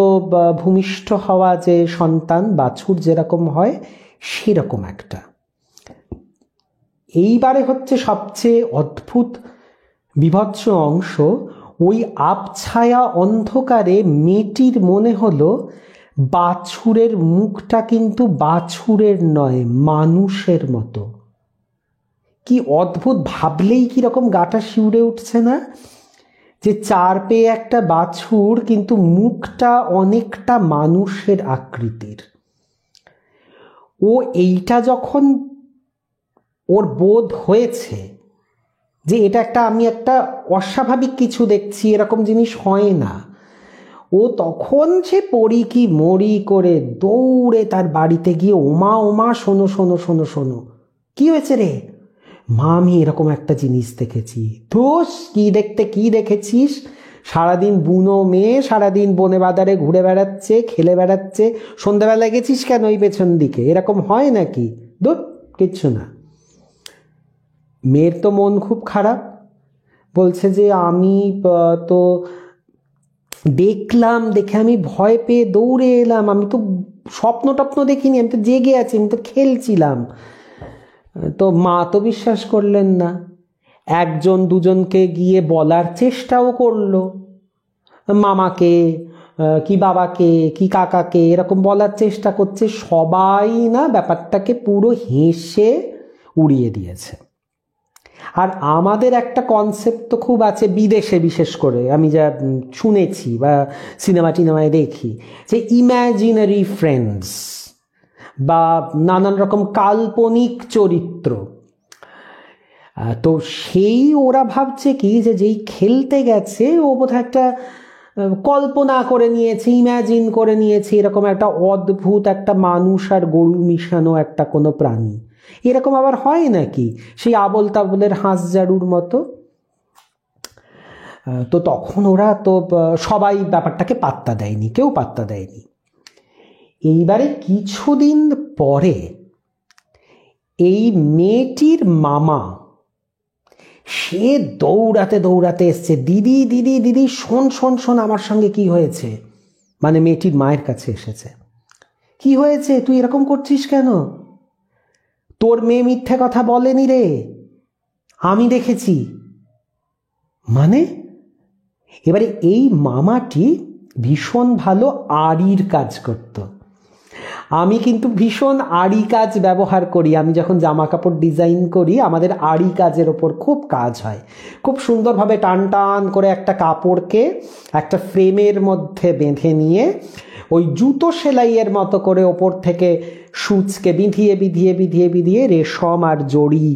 ভূমিষ্ঠ হওয়া যে সন্তান বাছুর যেরকম হয় সেরকম একটা। এইবারে হচ্ছে সবচেয়ে অদ্ভুত বিভৎস অংশ, ওই আবছায়া অন্ধকারে মেয়েটির মনে হলো বাছুরের মুখটা কিন্তু বাছুরের নয়, মানুষের মতো। কি অদ্ভুত, ভাবলেই কিরকম গাটা শিউরে উঠছে না, যে 4 পে একটা বাছুর কিন্তু মুখটা অনেকটা মানুষের আকৃতির। ও এইটা যখন ওর বোধ হয়েছে যে এটা একটা, আমি একটা অস্বাভাবিক কিছু দেখছি, এরকম জিনিস হয় না, ও তখন সে পড়ি কি মরি করে দৌড়ে তার বাড়িতে গিয়ে, ওমা শোনো শোনো শোনো শোনো, কি হয়েছে রে? মা, আমি এরকম একটা জিনিস দেখেছি। ধুস, কি দেখেছিস? সারাদিন বুনো মেয়ে, সারাদিন বনে বাজারে ঘুরে বেড়াচ্ছে, খেলে বেড়াচ্ছে, সন্ধ্যাবেলায় গেছিস কেন ওই পেছন দিকে? এরকম হয় নাকি? ধুর, কিচ্ছু না। মেয়ের তো মন খুব খারাপ, বলছে যে আমি তো দেখলাম, দেখে আমি ভয় পেয়ে দৌড়ে এলাম, আমি তো স্বপ্ন টপ্ন দেখিনি, আমি তো জেগে আছি, আমি তো খেলছিলাম। তো মা তো বিশ্বাস করলেন না, 1জন 2জনকে গিয়ে বলার চেষ্টাও করলো, মামাকে কি বাবাকে কি কাকাকে এরকম বলার চেষ্টা করছে, সবাই না ব্যাপারটাকে পুরো হেসে উড়িয়ে দিয়েছে। আর আমাদের একটা কনসেপ্ট তো খুব আছে বিদেশে, বিশেষ করে আমি যা শুনেছি বা সিনেমা টিনেমায় দেখি, যে ইম্যাজিনারি ফ্রেন্ডস বা নানান রকম কাল্পনিক চরিত্র। তো সেই ওরা ভাবছে কি, যে যেই খেলতে গেছে ও বোধহয় একটা কল্পনা করে নিয়েছে, ইম্যাজিন করে নিয়েছে এরকম একটা অদ্ভুত একটা মানুষ আর গরু মিশানো একটা কোনো প্রাণী। এরকম আবার হয় নাকি, সেই আবল তাবলের হাঁসজারুর মতো। তো তখন ওরা তো সবাই ব্যাপারটাকে পাত্তা দেয়নি, কেউ পাত্তা দেয়নি। এইবারে কিছুদিন পরে এই মেয়েটির মামা সে দৌড়াতে দৌড়াতে এসছে, দিদি দিদি দিদি শোন শোন শোন, আমার সঙ্গে কি হয়েছে। মানে মেয়েটির মায়ের কাছে এসেছে। কি হয়েছে, তুই এরকম করছিস কেন? তোর মেয়ে মিথ্যে কথা বলেনি রে, আমি দেখেছি। মানে এবারে এই মামাটি ভীষণ ভালো আড়ির কাজ করত। আমি কিন্তু ভীষণ আড়ি কাজ ব্যবহার করি। আমি যখন জামা কাপড় ডিজাইন করি, আমাদের আড়ি কাজের ওপর খুব কাজ হয়। খুব সুন্দরভাবে টান টান করে একটা কাপড়কে একটা ফ্রেমের মধ্যে বেঁধে নিয়ে ওই জুতো সেলাইয়ের মতো করে ওপর থেকে সূচকে বিধিয়ে বিধিয়ে বিধিয়ে বিধিয়ে রেশম আর জড়ি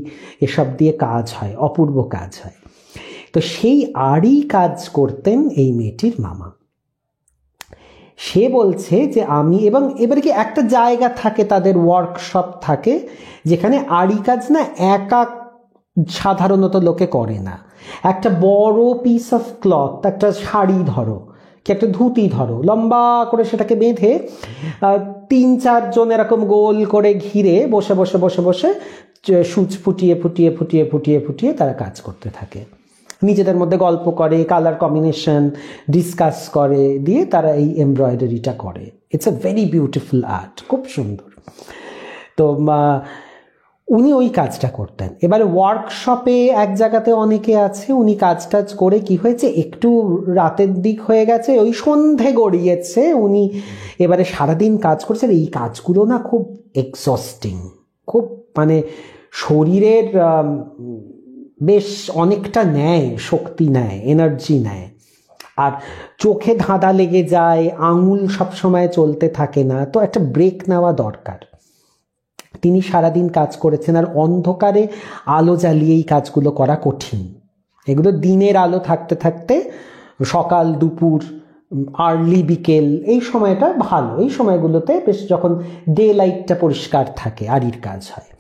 এসব দিয়ে কাজ হয়, অপূর্ব কাজ হয়। তো সেই আড়ি কাজ করতেন এই মেয়েটির মামা। সে বলছে যে আমি, এবং এবারে কি একটা জায়গা থাকে, তাদের ওয়ার্কশপ থাকে, যেখানে আড়ি কাজ না একা সাধারণত লোকে করে না। একটা বড় পিস অফ ক্লথ, একটা শাড়ি ধরো কি একটা ধুতি ধরো, লম্বা করে সেটাকে বেঁধে 3-4 জন এরকম গোল করে ঘিরে বসে বসে বসে বসে সূচ ফুটিয়ে ফুটিয়ে ফুটিয়ে ফুটিয়ে ফুটিয়ে তারা কাজ করতে থাকে। নিজেদের মধ্যে গল্প করে, কালার কম্বিনেশন ডিসকাস করে, দিয়ে তারা এই এমব্রয়ডারিটা করে। It's a very beautiful art, খুব সুন্দর। তো উনি ওই কাজটা করতেন। এবারে ওয়ার্কশপে এক জায়গাতে অনেকে আছে, উনি কাজ টাজ করে কি হয়েছে, একটু রাতের দিক হয়ে গেছে, ওই সন্ধে গড়িয়েছে, উনি এবারে সারাদিন কাজ করছেন। এই কাজগুলো না খুব এক্সস্টিং, খুব মানে শরীরের বেশ অনেকটা নেয়, শক্তি নেয়, এনার্জি নেয়, আর চোখে ধাঁধা লেগে যায়, আঙুল সবসময় চলতে থাকে না, তো একটা ব্রেক নেওয়া দরকার। তিনি সারাদিন কাজ করেছেন, আর অন্ধকারে আলো জ্বালিয়েই কাজগুলো করা কঠিন। এগুলো দিনের আলো থাকতে থাকতে সকাল, দুপুর, আর্লি বিকেল, এই সময়টা ভালো। এই সময়গুলোতে বেশ যখন ডে লাইটটা পরিষ্কার থাকে আড়ির কাজ হয়।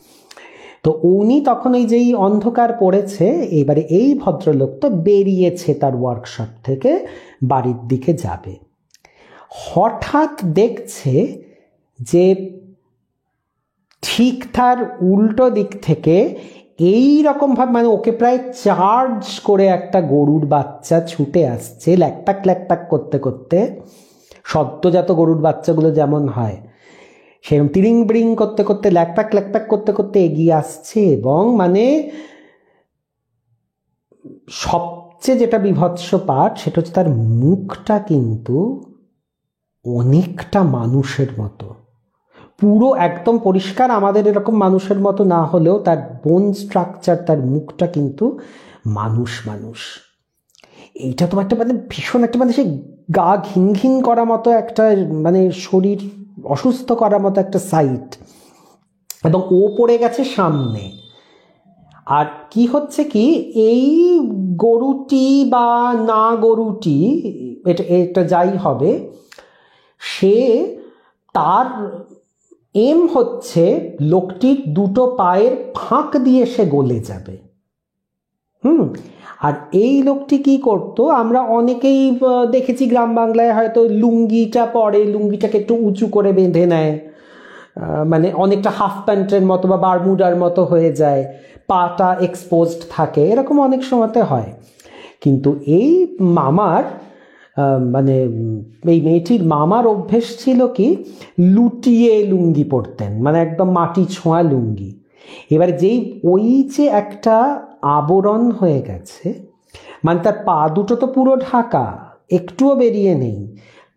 তো উনি তখন এই যেই অন্ধকার পড়েছে, এবারে এই ভদ্রলোক তো বেরিয়েছে তার ওয়ার্কশপ থেকে, বাড়ির দিকে যাবে। হঠাৎ দেখছে যে ঠিক তার উল্টো দিক থেকে এই রকমভাবে, মানে ওকে প্রায় চার্জ করে একটা গরুর বাচ্চা ছুটে আসছে, ল্যাকটাক ল্যাকটাক করতে করতে, সদ্যজাত গরুর বাচ্চাগুলো যেমন হয় সেরকম তিরিং বিরিং করতে করতে, ল্যাকটাক ল্যাকটাক করতে করতে এগিয়ে আসছে। এবং মানে সবচেয়ে যেটা বিভৎস পাঠ, সেটা হচ্ছে তার মুখটা কিন্তু অনেকটা মানুষের মতো, পুরো একদম পরিষ্কার আমাদের এরকম মানুষের মতো না হলেও তার বোন স্ট্রাকচার, তার মুখটা কিন্তু মানুষ মানুষ। এইটা তো একটা মানে ভীষণ একটা মানে সে গা ঘিন ঘিন করা মতো একটা, মানে শরীর অসুস্থ করার মতো একটা সাইট। এবং ও পড়ে গেছে সামনে। আর কি হচ্ছে কি, এই গরুটি বা না গরুটি, এটা যাই হবে, সে তার এম হচ্ছে লোকটির দুটো পায়ের ফাঁক দিয়ে সে গলে যাবে। আর এই লোকটি কি করতো, আমরা অনেকেই দেখেছি গ্রাম বাংলায় হয়তো লুঙ্গিটা পরে, লুঙ্গিটাকে একটু উঁচু করে বেঁধে নেয়, মানে অনেকটা হাফ প্যান্টের মতো বা বারমুডার মতো হয়ে যায়, পাটা এক্সপোজড থাকে, এরকম অনেক সময়তে হয়। কিন্তু এই মামার, মানে এই মেয়েটির মামার অভ্যেস ছিল কি, লুটিয়ে লুঙ্গি পরতেন, মানে একদম মাটি ছোঁয়া লুঙ্গি। এবার যেই ওই যে একটা আবরণ হয়ে গেছে, মানে তার পা দুটো তো পুরো ঢাকা, একটুও বেরিয়ে নেই,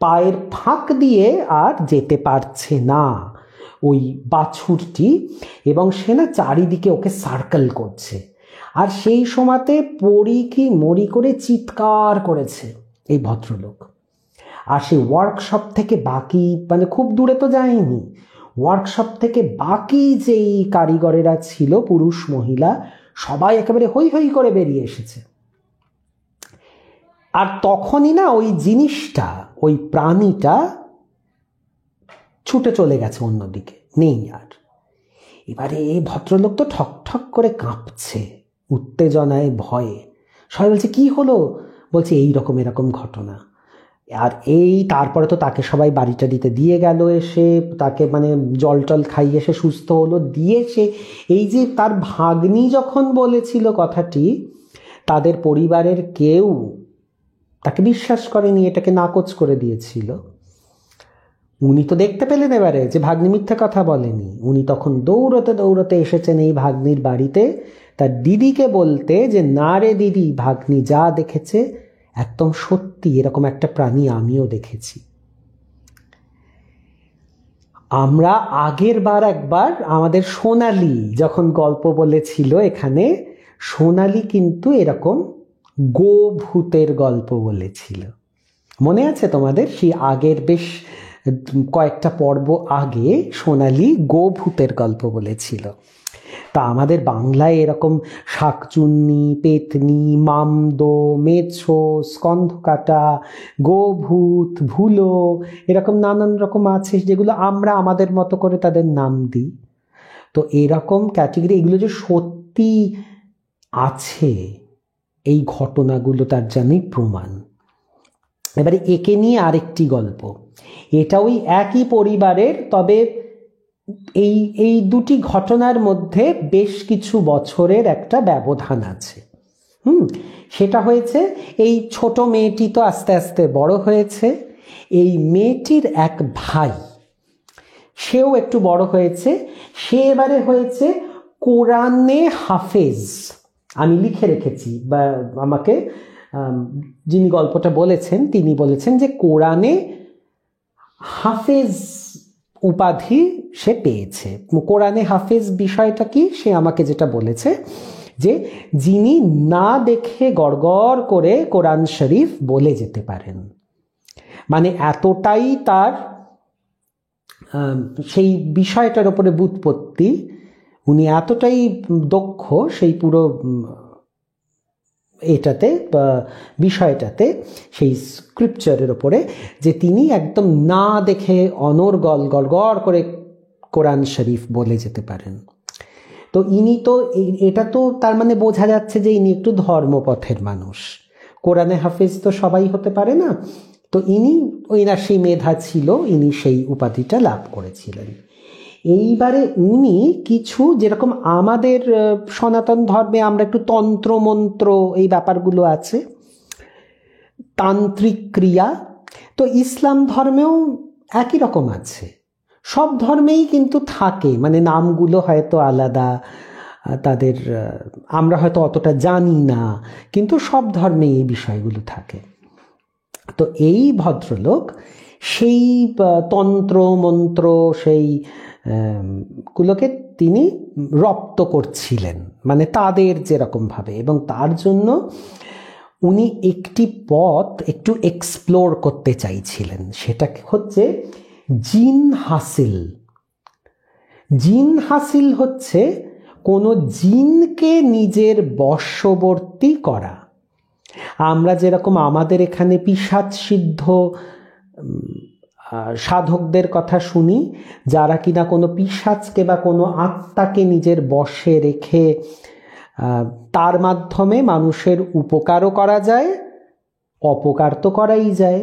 পায়ের ফাঁক দিয়ে আর যেতে পারছে না ওই বাছুরটি, এবং সে না চারিদিকে ওকে সার্কেল করছে। আর সেই সময়তে পড়ি কি মরি করে চিৎকার করেছে এই ভদ্রলোক। আর সেই ওয়ার্কশপ থেকে বাকি, মানে খুব দূরে তো যায়নি, ওয়ার্কশপ থেকে বাকি যেই কারিগরেরা ছিল, পুরুষ মহিলা সবাই একেবারে হৈ হৈ করে বেরিয়ে এসেছে। আর তখনই না ওই জিনিসটা, ওই প্রাণীটা ছুটে চলে গেছে অন্যদিকে, নেই আর। এবারে এই ভদ্রলোক তো ঠক ঠক করে কাঁপছে উত্তেজনায়, ভয়ে। সবাই বলছে কি হলো, বলছে এই রকম এরকম ঘটনা। আর এই তারপরে তো তাকে সবাই বাড়িটা দিতে দিয়ে গেল, এসে তাকে মানে জল টল খাইয়ে সে সুস্থ হলো, দিয়ে সে এই যে তার ভাগ্নি যখন বলেছিল কথাটি, তাদের পরিবারের কেউ তাকে বিশ্বাস করেনি, এটাকে নাকচ করে দিয়েছিল। উনি তো দেখতে পেলেন এবারে যে ভাগ্নি মিথ্যা কথা বলেনি। উনি তখন দৌড়তে দৌড়তে এসেছেন এই ভাগ্নির বাড়িতে তার দিদিকে বলতে যে না রে দিদি, ভাগ্নি যা দেখেছে একদম সত্যি, এরকম একটা প্রাণী আমিও দেখেছি। আমরা আগের বার একবার আমাদের সোনালি যখন গল্প বলেছিল এখানে, সোনালি কিন্তু এরকম গোভূতের গল্প বলেছিল, মনে আছে তোমাদের? সেই আগের বেশ কয়েকটা পর্ব আগে সোনালি গোভূতের গল্প বলেছিল। তা আমাদের বাংলায় এরকম শাকচুন্নি, পেতনি, মামদো, মেছো, স্কন্ধকাটা, গোভূত, ভুলো, এরকম নানান রকম আছে যেগুলো আমরা আমাদের মতো করে তাদের নাম দিই। তো এরকম ক্যাটেগরি, এগুলো যে সত্যি আছে এই ঘটনাগুলো তার জানি প্রমাণ। এবারে একে নিয়ে আরেকটি গল্প, এটা ওই একই পরিবারের, তবে এই দুটি ঘটনার মধ্যে বেশ কিছু বছরের একটা ব্যবধান আছে। সেটা হয়েছে, এই ছোট মেয়েটি তো আস্তে আস্তে বড় হয়েছে, এই মেয়েটির এক ভাই, সেও একটু বড় হয়েছে, সে এবারে হয়েছে কোরআনে হাফেজ। আমি লিখে রেখেছি, বা আমাকে যিনি গল্পটা বলেছেন তিনি বলেছেন যে কোরআনে হাফেজ উপাধি সে পেয়েছে। কোরআনে হাফেজ বিষয়টা কি, সে আমাকে যেটা বলেছে যে যিনি না দেখে গড়গড় করে কোরআন শরীফ বলে যেতে পারেন, মানে এতটাই তার সেই বিষয়টার উপরে ব্যুৎপত্তি, উনি এতটাই দক্ষ সেই পুরো এটাতে, বিষয়টাতে, সেই স্ক্রিপচারের ওপরে, যে তিনি একদম না দেখে অনর্গল গড়গড় করে কোরআন শরীফ বলে যেতে পারেন। তো ইনি তো, এটা তো তার মানে বোঝা যাচ্ছে যে ইনি একটু ধর্মপথের মানুষ। কোরআনে হাফেজ তো সবাই হতে পারে না, তো ওনার সেই মেধা ছিল, ইনি সেই উপাধিটা লাভ করেছিলেন। এইবারে উনি কিছু, যেরকম আমাদের সনাতন ধর্মে আমরা একটু তন্ত্র মন্ত্র এই ব্যাপারগুলো আছে, তান্ত্রিক ক্রিয়া, তো ইসলাম ধর্মেও একই রকম আছে। সব ধর্মেই কিন্তু থাকে, মানে নামগুলো হয়তো আলাদা, তাদের আমরা হয়তো অতটা জানি না, কিন্তু সব ধর্মেই এই বিষয়গুলো থাকে। তো এই ভদ্রলোক সেই তন্ত্র মন্ত্র সেই গুলোকে তিনি রপ্ত করছিলেন, মানে তাদের যেরকম ভাবে, এবং তার জন্য উনি একটি পথ একটু এক্সপ্লোর করতে চাইছিলেন, সেটা হচ্ছে জিন হাসিল। জিন হাসিল হচ্ছে কোনো জিনকে নিজের বশবর্তী করা। আমরা যেরকম আমাদের এখানে পিশাচ সিদ্ধ সাধকদের কথা শুনি, যারা কিনা কোনো পিশাচকে বা কোনো আত্মাকে নিজের বশে রেখে তার মাধ্যমে মানুষের উপকারও করা যায়, অপকার তো করাই যায়।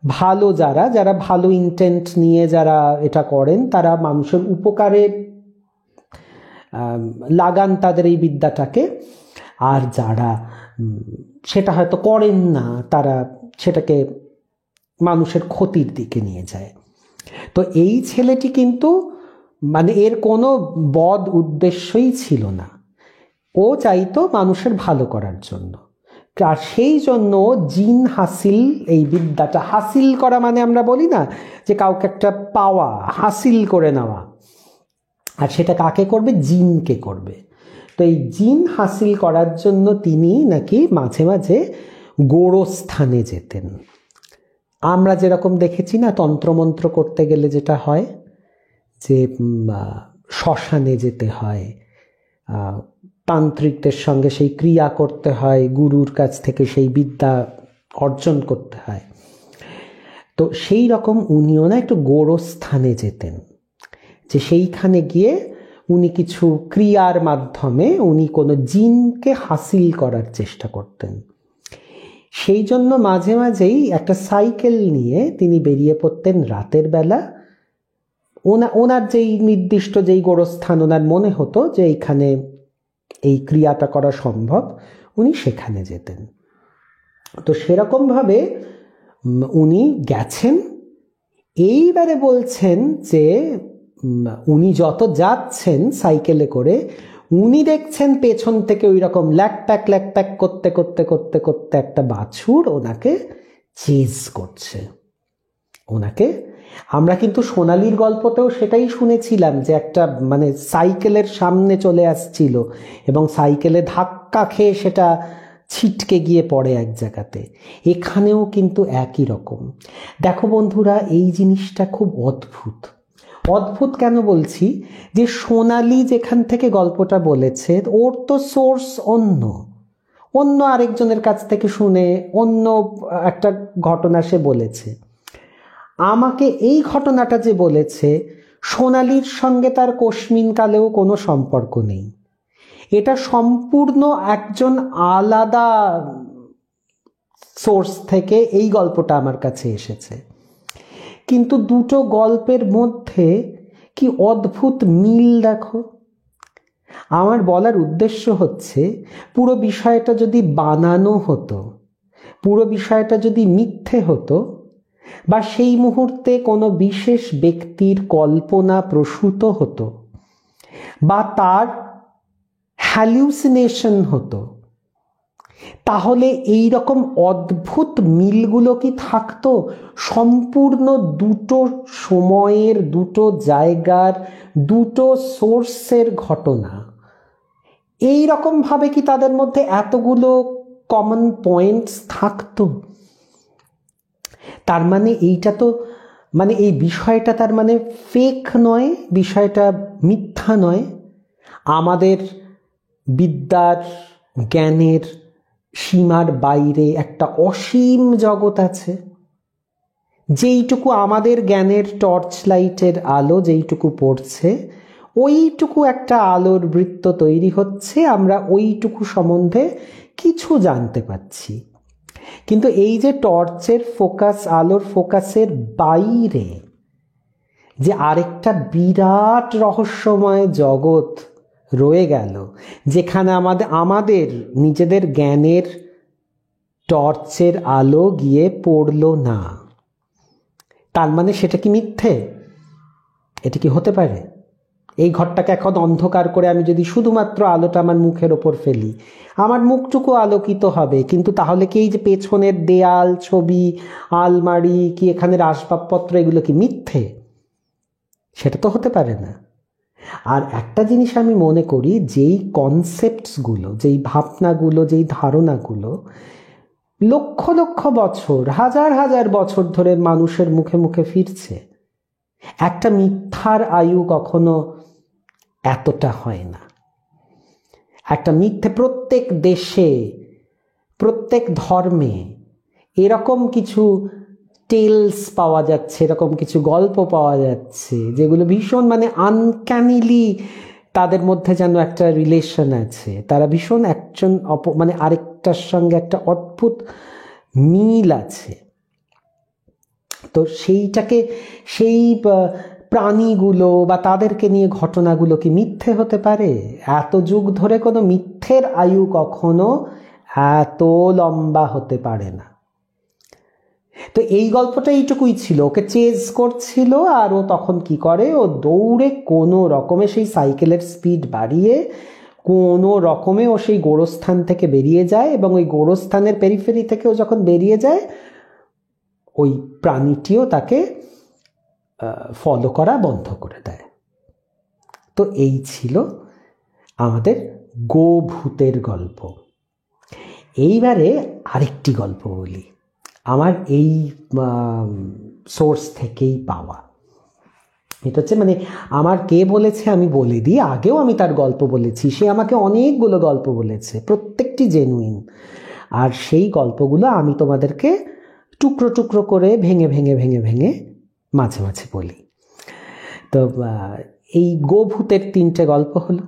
ভালো যারা ভালো ইন্টেন্ট নিয়ে যারা এটা করেন, তারা মানুষের উপকারে লাগান তাদের এই বিদ্যাটাকে, আর যারা সেটা হয়তো করেন না, তারা সেটাকে মানুষের ক্ষতির দিকে নিয়ে যায়। তো এই ছেলেটি কিন্তু মানে এর কোনো বদ উদ্দেশ্যই ছিল না, ও চাইতো মানুষের ভালো করার জন্য। আর সেই জন্য জিন হাসিল, এই বিদ্যাটা হাসিল করা, মানে আমরা বলি না যে কাউকে একটা পাওয়া, হাসিল করে নেওয়া, আর সেটা কাকে করবে? জিনকে করবে। তো এই জিন হাসিল করার জন্য তিনি নাকি মাঝে মাঝে গোরস্থানে যেতেন। আমরা যেরকম দেখেছি না তন্ত্রমন্ত্র করতে গেলে যেটা হয়, যে শ্মশানে যেতে হয়, তান্ত্রিকদের সঙ্গে সেই ক্রিয়া করতে হয়, গুরুর কাছ থেকে সেই বিদ্যা অর্জন করতে হয়। তো সেই রকম উনিও না একটু গোরস্থানে যেতেন, যে সেইখানে গিয়ে উনি কিছু ক্রিয়ার মাধ্যমে উনি কোনো জিনকে হাসিল করার চেষ্টা করতেন। সেই জন্য মাঝে মাঝেই একটা সাইকেল নিয়ে তিনি বেরিয়ে পড়তেন রাতের বেলা। ওনার যেই নির্দিষ্ট যেই গোরস্থান ওনার মনে হতো যে এইখানে এই ক্রিয়াটা করা সম্ভব, উনি সেখানে যেতেন। তো সেরকমভাবে উনি গেছেন। এইবারে বলছেন যে উনি যত যাচ্ছেন সাইকেলে করে, উনি দেখছেন পেছন থেকে ওই রকম ল্যাকপ্যাক করতে করতে করতে করতে একটা বাছুর ওনাকে চেজ করছে। ওনাকে আমরা কিন্তু সোনালির গল্পতেও সেটাই শুনেছিলাম, যে একটা মানে সাইকেলের সামনে চলে আসছিল এবং সাইকেলে ধাক্কা খেয়ে সেটা ছিটকে গিয়ে পড়ে এক জায়গাতে। এখানেও কিন্তু একই রকম। দেখো বন্ধুরা, এই জিনিসটা খুব অদ্ভুত। অদ্ভুত কেন বলছি, যে সোনালি যেখান থেকে গল্পটা বলেছে ওর তো সোর্স অন্য আরেকজনের কাছ থেকে শুনে অন্য একটা ঘটনা সে বলেছে। আমাকে এই ঘটনাটা যে বলেছে, সোনালির সঙ্গে তার কস্মিন কালেও কোনো সম্পর্ক নেই। এটা সম্পূর্ণ একজন আলাদা সোর্স থেকে এই গল্পটা আমার কাছে এসেছে। কিন্তু দুটো গল্পের মধ্যে কি অদ্ভুত মিল দেখো। আমার বলার উদ্দেশ্য হচ্ছে, পুরো বিষয়টা যদি বানানো হতো, পুরো বিষয়টা যদি মিথ্যে হতো, বা সেই মুহূর্তে কোনো বিশেষ ব্যক্তির কল্পনা প্রসূত হতো, বা তার হ্যালিউসিনেশন হতো, তাহলে এই রকম অদ্ভুত মিলগুলো কি থাকতো? সম্পূর্ণ দুটো সময়ের, দুটো জায়গার, দুটো সোর্সের ঘটনা, এই রকম ভাবে কি তাদের মধ্যে এতগুলো কমন পয়েন্টস থাকতো? তার মানে এইটা তো, মানে এই বিষয়টা তার মানে ফেক নয়, বিষয়টা মিথ্যা নয়। আমাদের বিদ্যার, জ্ঞানের সীমার বাইরে একটা অসীম জগৎ আছে, যেইটুকু আমাদের জ্ঞানের টর্চ লাইটের আলো যেইটুকু পড়ছে, ওইটুকু একটা আলোর বৃত্ত তৈরি হচ্ছে, আমরা ওইটুকু সম্বন্ধে কিছু জানতে পাচ্ছি। কিন্তু এই যে টর্চের ফোকাস, আলোর ফোকাসের বাইরে যে আরেকটা বিরাট রহস্যময় জগৎ রয়ে গেল, যেখানে আমাদের নিজেদের জ্ঞানের টর্চের আলো গিয়ে পড়ল না, তার মানে সেটা কি মিথ্যে? এটা কি হতে পারে? এই ঘরটাকে এখন অন্ধকার করে আমি যদি শুধুমাত্র আলোটা আমার মুখের ওপর ফেলি, আমার মুখটুকু আলোকিত হবে, কিন্তু তাহলে কি এই যে পেছনের দেয়াল, ছবি, আলমারি, কি এখানের আসবাবপত্র, এগুলো কি মিথ্যে? সেটা তো হতে পারে না। আর একটা জিনিস আমি মনে করি, যেই কনসেপ্টসগুলো, যেই ভাবনাগুলো, যেই ধারণাগুলো লক্ষ লক্ষ বছর, হাজার হাজার বছর ধরে মানুষের মুখে মুখে ফিরছে, একটা মিথ্যার আয়ু কখনো এতটা হয় না। একটা মিথ্যে প্রত্যেক দেশে, প্রত্যেক ধর্মে এরকম কিছু টেলস পাওয়া যাচ্ছে, এরকম কিছু গল্প পাওয়া যাচ্ছে, যেগুলো ভীষণ মানে আনক্যানিলি তাদের মধ্যে যেন একটা রিলেশন আছে, তারা ভীষণ একজন মানে আরেকটার সঙ্গে একটা অদ্ভুত মিল আছে। তো সেইটাকে, সেই প্রাণীগুলো বা তাদেরকে নিয়ে ঘটনাগুলো কি মিথ্যে হতে পারে? এত যুগ ধরে কোনো মিথ্যের আয়ু কখনো এত লম্বা হতে পারে না। তো এই গল্পটা এইটুকুই ছিল, ওকে চেজ করছিল, আর ও তখন কি করে, ও দৌড়ে কোনো রকমে সেই সাইকেলের স্পিড বাড়িয়ে কোনো রকমে ও সেই গোরস্থান থেকে বেরিয়ে যায়, এবং ওই গোরস্থানের পেরিফেরি থেকে ও যখন বেরিয়ে যায়, ওই প্রাণীটিও তাকে ফলো করা বন্ধ করে দেয়। তো এই ছিল আমাদের গোভূতের গল্প। এইবারে আরেকটি গল্প বলি, আমার এই সোর্স থেকেই পাওয়া। এটা হচ্ছে, মানে আমার কে বলেছে আমি বলে দিই, আগেও আমি তার গল্প বলেছি, সে আমাকে অনেকগুলো গল্প বলেছে, প্রত্যেকটি জেনুইন। আর সেই গল্পগুলো আমি তোমাদেরকে টুকরো টুকরো করে ভেঙে ভেঙে ভেঙে ভেঙে মাঝে মাঝে বলি। তো এই গোভূতের 3টে গল্প হলো।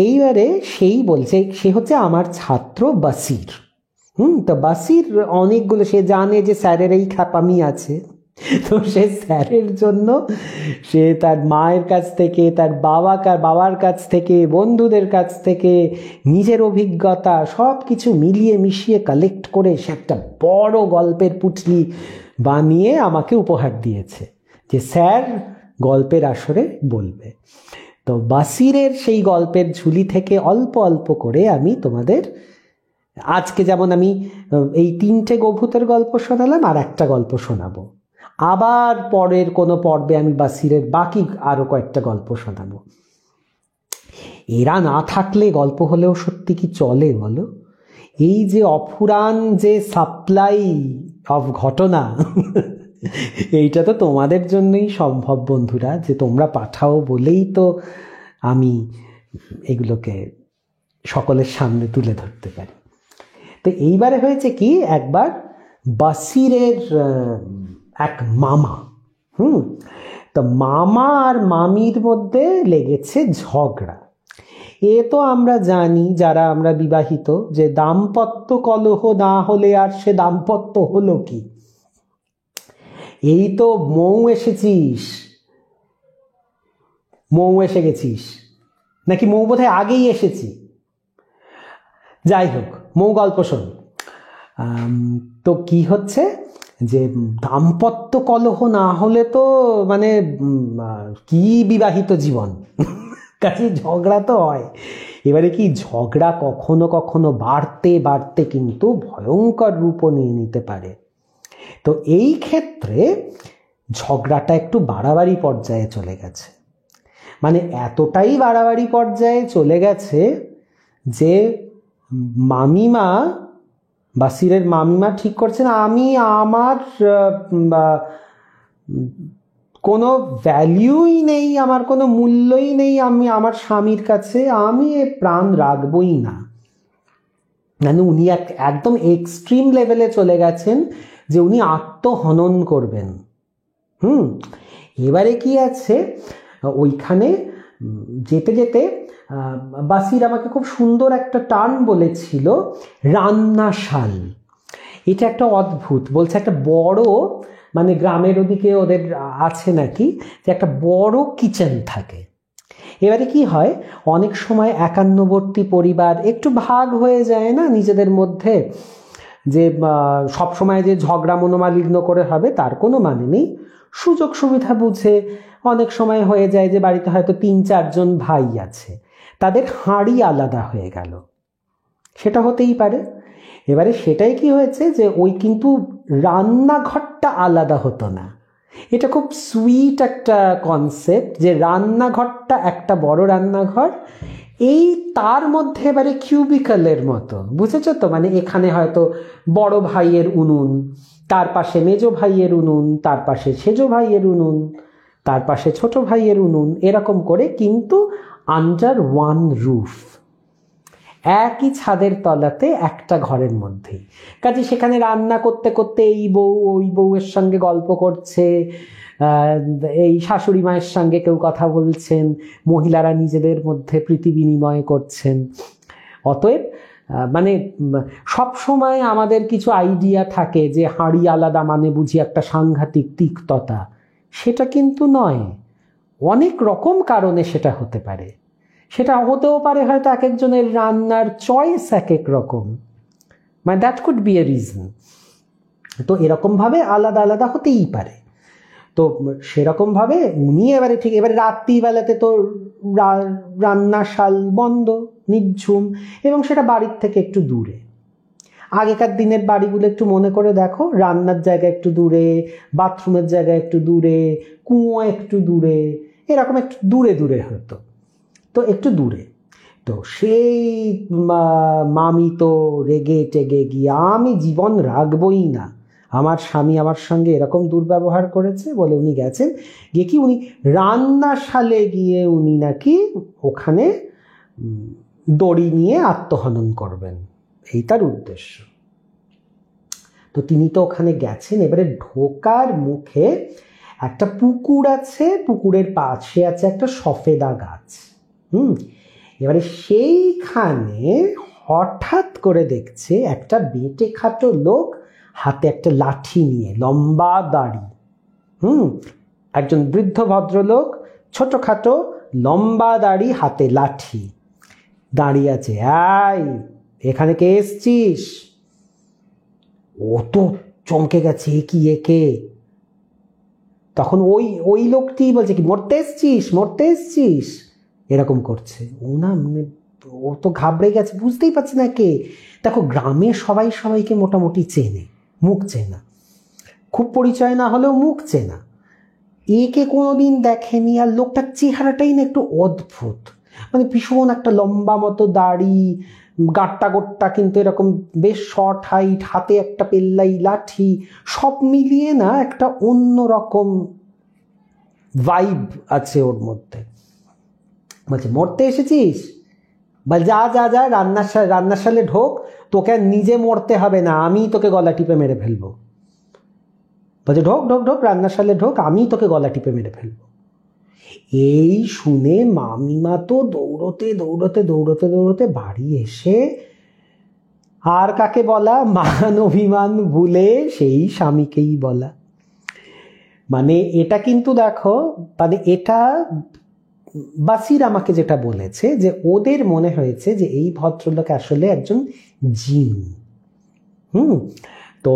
এইবারে সেই বলছে, সে হচ্ছে আমার ছাত্র বাসির। তো বাসির অনেকগুলো, সে জানে যে স্যারের এই খ্যাপামি আছে, তো সে স্যারের জন্য সে তার মায়ের কাছ থেকে, তার বাবার কাছ থেকে, বন্ধুদের কাছ থেকে, নিজের অভিজ্ঞতা সব কিছু মিলিয়ে মিশিয়ে কালেক্ট করে সে একটা বড় গল্পের পুঁটলি বানিয়ে আমাকে উপহার দিয়েছে, যে স্যার গল্পের আসরে বলবে। তো বাসিরের সেই গল্পের ঝুলি থেকে অল্প অল্প করে আমি তোমাদের আজকে, যেমন আমি এই 3টে গোভূতের গল্প শোনালাম, আর একটা গল্প শোনাবো, আবার পরের কোনো পর্বে আমি বাসিরের বাকি আরো কয়েকটা গল্প শোনাবো। এরা না থাকলে গল্প হলেও সত্যি কি চলে বলো? এই যে অফুরান যে সাপ্লাই অফ ঘটনা, এইটা তো তোমাদের জন্যই সম্ভব বন্ধুরা, যে তোমরা পাঠাও বলেই তো আমি এগুলোকে সকলের সামনে তুলে ধরতে পারি। তো এইবারে হয়েছে কি, একবার বাসিরের এক মামা, তো মামা আর মামির মধ্যে লেগেছে ঝগড়া। এ তো আমরা জানি যারা আমরা বিবাহিত, যে দাম্পত্য কলহ না হলে আর সে দাম্পত্য হলো কি। এই তো মৌ এসেছিস, মৌ এসে গেছিস, নাকি মৌ বোধহয় আগেই এসেছি। যাই হোক, মৌ গল্প শোন। তো কি হচ্ছে, যে দাম্পত্য কলহ না হলে তো মানে কি বিবাহিত জীবন, কাজে ঝগড়া তো হয়। এবারে কি, ঝগড়া কখনো কখনো বাড়তে বাড়তে কিন্তু ভয়ঙ্কর রূপও নিয়ে নিতে পারে। তো এই ক্ষেত্রে ঝগড়াটা একটু বাড়াবাড়ি পর্যায়ে চলে গেছে। মানে এতটাই বাড়াবাড়ি পর্যায়ে চলে গেছে যে মামিমা, বাসিরের মামিমা ঠিক করছেন, আমি আমার কোনো ভ্যালিউই নেই, আমার কোনো মূল্যই নেই আমি আমার স্বামীর কাছে, আমি এ প্রাণ রাখবই না। মানে উনি একদম এক্সট্রিম লেভেলে চলে গেছেন যে উনি আত্মহনন করবেন। এবারে কি আছে, ওইখানে যেতে যেতে বাসির আমাকে খুব সুন্দর একটা টার্ম বলেছিল, রান্নাশাল। এটা একটা অদ্ভুত, বলছে একটা বড়, মানে গ্রামের ওদিকে ওদের আছে নাকি, যে একটা বড় কিচেন থাকে। এবারে কি হয়, অনেক সময় একান্নবর্তী পরিবার একটু ভাগ হয়ে যায় না নিজেদের মধ্যে, যে সব সময় যে ঝগড়া মনোমালিন্য করে হবে তার কোনো মানে নেই। সুযোগ সুবিধা বুঝে অনেক সময় হয়ে যায় যে বাড়িতে হয়তো 3-4 জন ভাই আছে, তাদের হাঁড়ি আলাদা হয়ে গেল, সেটা হতেই পারে। এবারে সেটাই কি হয়েছে, যে ওই কিন্তু রান্নাঘরটা আলাদা হতো না। এটা খুব সুইট একটা কনসেপ্ট, যে রান্নাঘরটা একটা বড় রান্নাঘর, এই তার মধ্যে এবারে কিউবিকলের মতো, বুঝেছো তো? মানে এখানে হয়তো বড় ভাইয়ের উনুন, তার পাশে মেজো ভাইয়ের উনুন, তার পাশে সেজো ভাইয়ের উনুন, তার পাশে ছোট ভাইয়ের উনুন, এরকম করে, কিন্তু আন্ডার ওয়ান রুফ, একই ছাদের তলাতে একটা ঘরের মধ্যেই। কাজে সেখানে রান্না করতে করতে এই বউ ওই বউয়ের সঙ্গে গল্প করছে, এই শাশুড়ি মায়ের সঙ্গে কেউ কথা বলছেন, মহিলারা নিজেদের মধ্যে প্রীতি বিনিময় করছেন। অতএব মানে সব সময় আমাদের কিছু আইডিয়া থাকে যে হাঁড়ি আলাদা মানে বুঝি একটা সাংঘাতিক তিক্ততা, সেটা কিন্তু নয়। অনেক রকম কারণে সেটা হতে পারে। সেটা হতেও পারে হয়তো এক একজনের রান্নার চয়েস এক এক রকম, মানে that could B a reason. তো এরকমভাবে আলাদা আলাদা হতেই পারে। তো সেরকমভাবে উনি এবারে ঠিক, এবারে রাত্রিবেলাতে তো রান্নাশাল বন্ধ, নিঝুম, এবং সেটা বাড়ির থেকে একটু দূরে। আগেকার দিনের বাড়িগুলো একটু মনে করে দেখো, রান্নার জায়গা একটু দূরে, বাথরুমের জায়গা একটু দূরে, কুয়ো একটু দূরে, এরকম একটু দূরে দূরে হতো। তো একটু দূরে, তো সেই মামি তো রেগে টেগে গিয়ে, আমি জীবন রাখবই না, আমার স্বামী আমার সঙ্গে এরকম দুর্ব্যবহার করেছে বলে উনি গেছেন, গিয়ে কি উনি রান্নাশালে গিয়ে উনি নাকি ওখানে দড়ি নিয়ে আত্মহনন করবেন, এই তার উদ্দেশ্য। তো তিনি তো ওখানে গেছেন। এবারে ঢোকার মুখে একটা পুকুর আছে, পুকুরের পাশে আছে একটা সফেদা গাছ। এবারে সেইখানে হঠাৎ করে দেখছে একটা বেটে খাটো লোক হাতে একটা লাঠি নিয়ে, লম্বা দাড়ি, একজন বৃদ্ধ ভদ্রলোক, ছোটখাটো লম্বা দাড়ি, হাতে লাঠি, দাঁড়িয়ে আছে। এই, এখানে কে এসছিস? ও তো চমকে গেছে, কি একে? তখন ওই লোকটি বলছে কি, মরতে এসছিস, মরতে এসছিস, এরকম করছে। ও না, মানে ও তো ঘাবড়ে গেছে, বুঝতেই পারছে না কে। দেখো, গ্রামে সবাই সবাইকে মোটামুটি চেনে, মুখ চেনা, খুব পরিচয় না হলেও মুখ চেনা। একে কোনোদিন দেখেনি, আর লোকটার চেহারাটাই না একটু অদ্ভুত, মানে ভীষণ একটা লম্বা মতো দাড়ি, গাট্টা গোট্টা কিন্তু এরকম বেশ শর্ট হাইট, হাতে একটা পেল্লাই লাঠি, সব মিলিয়ে না একটা অন্যরকম ভাইব আছে ওর মধ্যে। বলছে মরতে এসেছিস? বল যা যা যা রান্নাশালে ঢোক, তোকে আর নিজে মরতে হবে না, আমি তোকে গলা টিপে মেরে ফেলবো। বলছে ঢোক ঢোক ঢোক, রান্নাশালে ঢোক, আমি তোকে গলা টিপে মেরে ফেলবো। এই শুনে মামিমা তো দৌড়তে দৌড়তে দৌড়তে দৌড়তে বাড়ি এসে আর কাকে বলা, মান অভিমান ভুলে সেই স্বামীকেই বলা। মানে এটা কিন্তু দেখো, মানে এটা বাসির আমাকে যেটা বলেছে যে ওদের মনে হয়েছে যে এই ভদ্রলোক আসলে একজন জিন। তো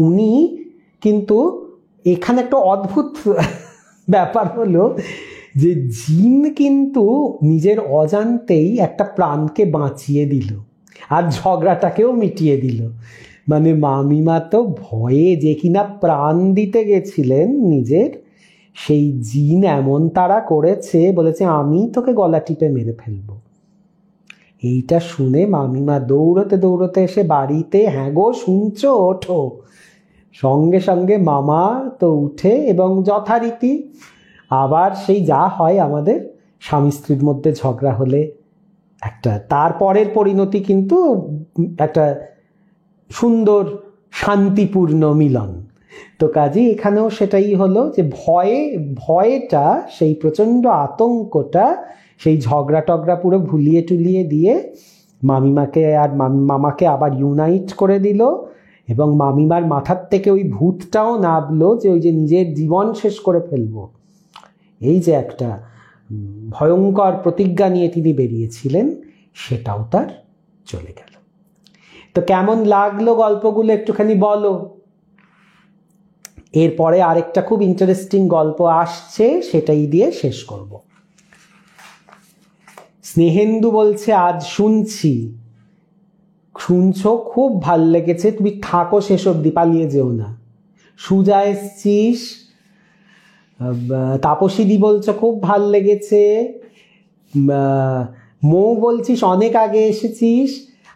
উনি কিন্তু এখানে একটা অদ্ভুত ব্যাপার হলো যে জিন কিন্তু নিজের অজান্তেই একটা প্রাণকে বাঁচিয়ে দিল আর ঝগড়াটাকেও মিটিয়ে দিল। মানে মামিমা তো ভয়ে যে কিনা প্রাণ দিতে গেছিলেন নিজের, সেই জিন এমন তারা করেছে, বলেছে আমি তোকে গলা টিপে মেরে ফেলবো। এইটা শুনে মামিমা দৌড়তে দৌড়তে এসে বাড়িতে, হ্যাঁ গো শুনছো, ওঠো। সঙ্গে সঙ্গে মামা তো উঠে এবং যথারীতি আবার সেই যা হয় আমাদের স্বামী স্ত্রীর মধ্যে ঝগড়া হলে একটা তারপরের পরিণতি কিন্তু একটা সুন্দর শান্তিপূর্ণ মিলন। তো কাজেই এখানেও সেটাই হলো যে ভয়টা, সেই প্রচণ্ড আতঙ্কটা, সেই ঝগড়া টগড়া পুরো ভুলিয়ে টুলিয়ে দিয়ে মামিমাকে আর মামাকে আবার ইউনাইট করে দিল। এবং মামিমার মাথার থেকে ওই ভূতটাও নামলো যে ওই যে নিজের জীবন শেষ করে ফেলবো, এই যে একটা ভয়ঙ্কর প্রতিজ্ঞা নিয়ে তিনি বেরিয়েছিলেন, সেটাও তার চলে গেল। তো কেমন লাগলো গল্পগুলো একটুখানি বলো। এরপরে আরেকটা খুব ইন্টারেস্টিং গল্প আসছে, সেটাই দিয়ে শেষ করব। স্নেহেন্দু বলছে আজ শুনছো, খুব ভাল লেগেছে, তুমি থাকো শেষ অবধি, পালিয়ে যেও না। সুজা এসছিস, তাপসীদি বলছো খুব ভাল লেগেছে, মৌ বলছিস অনেক আগে এসেছিস,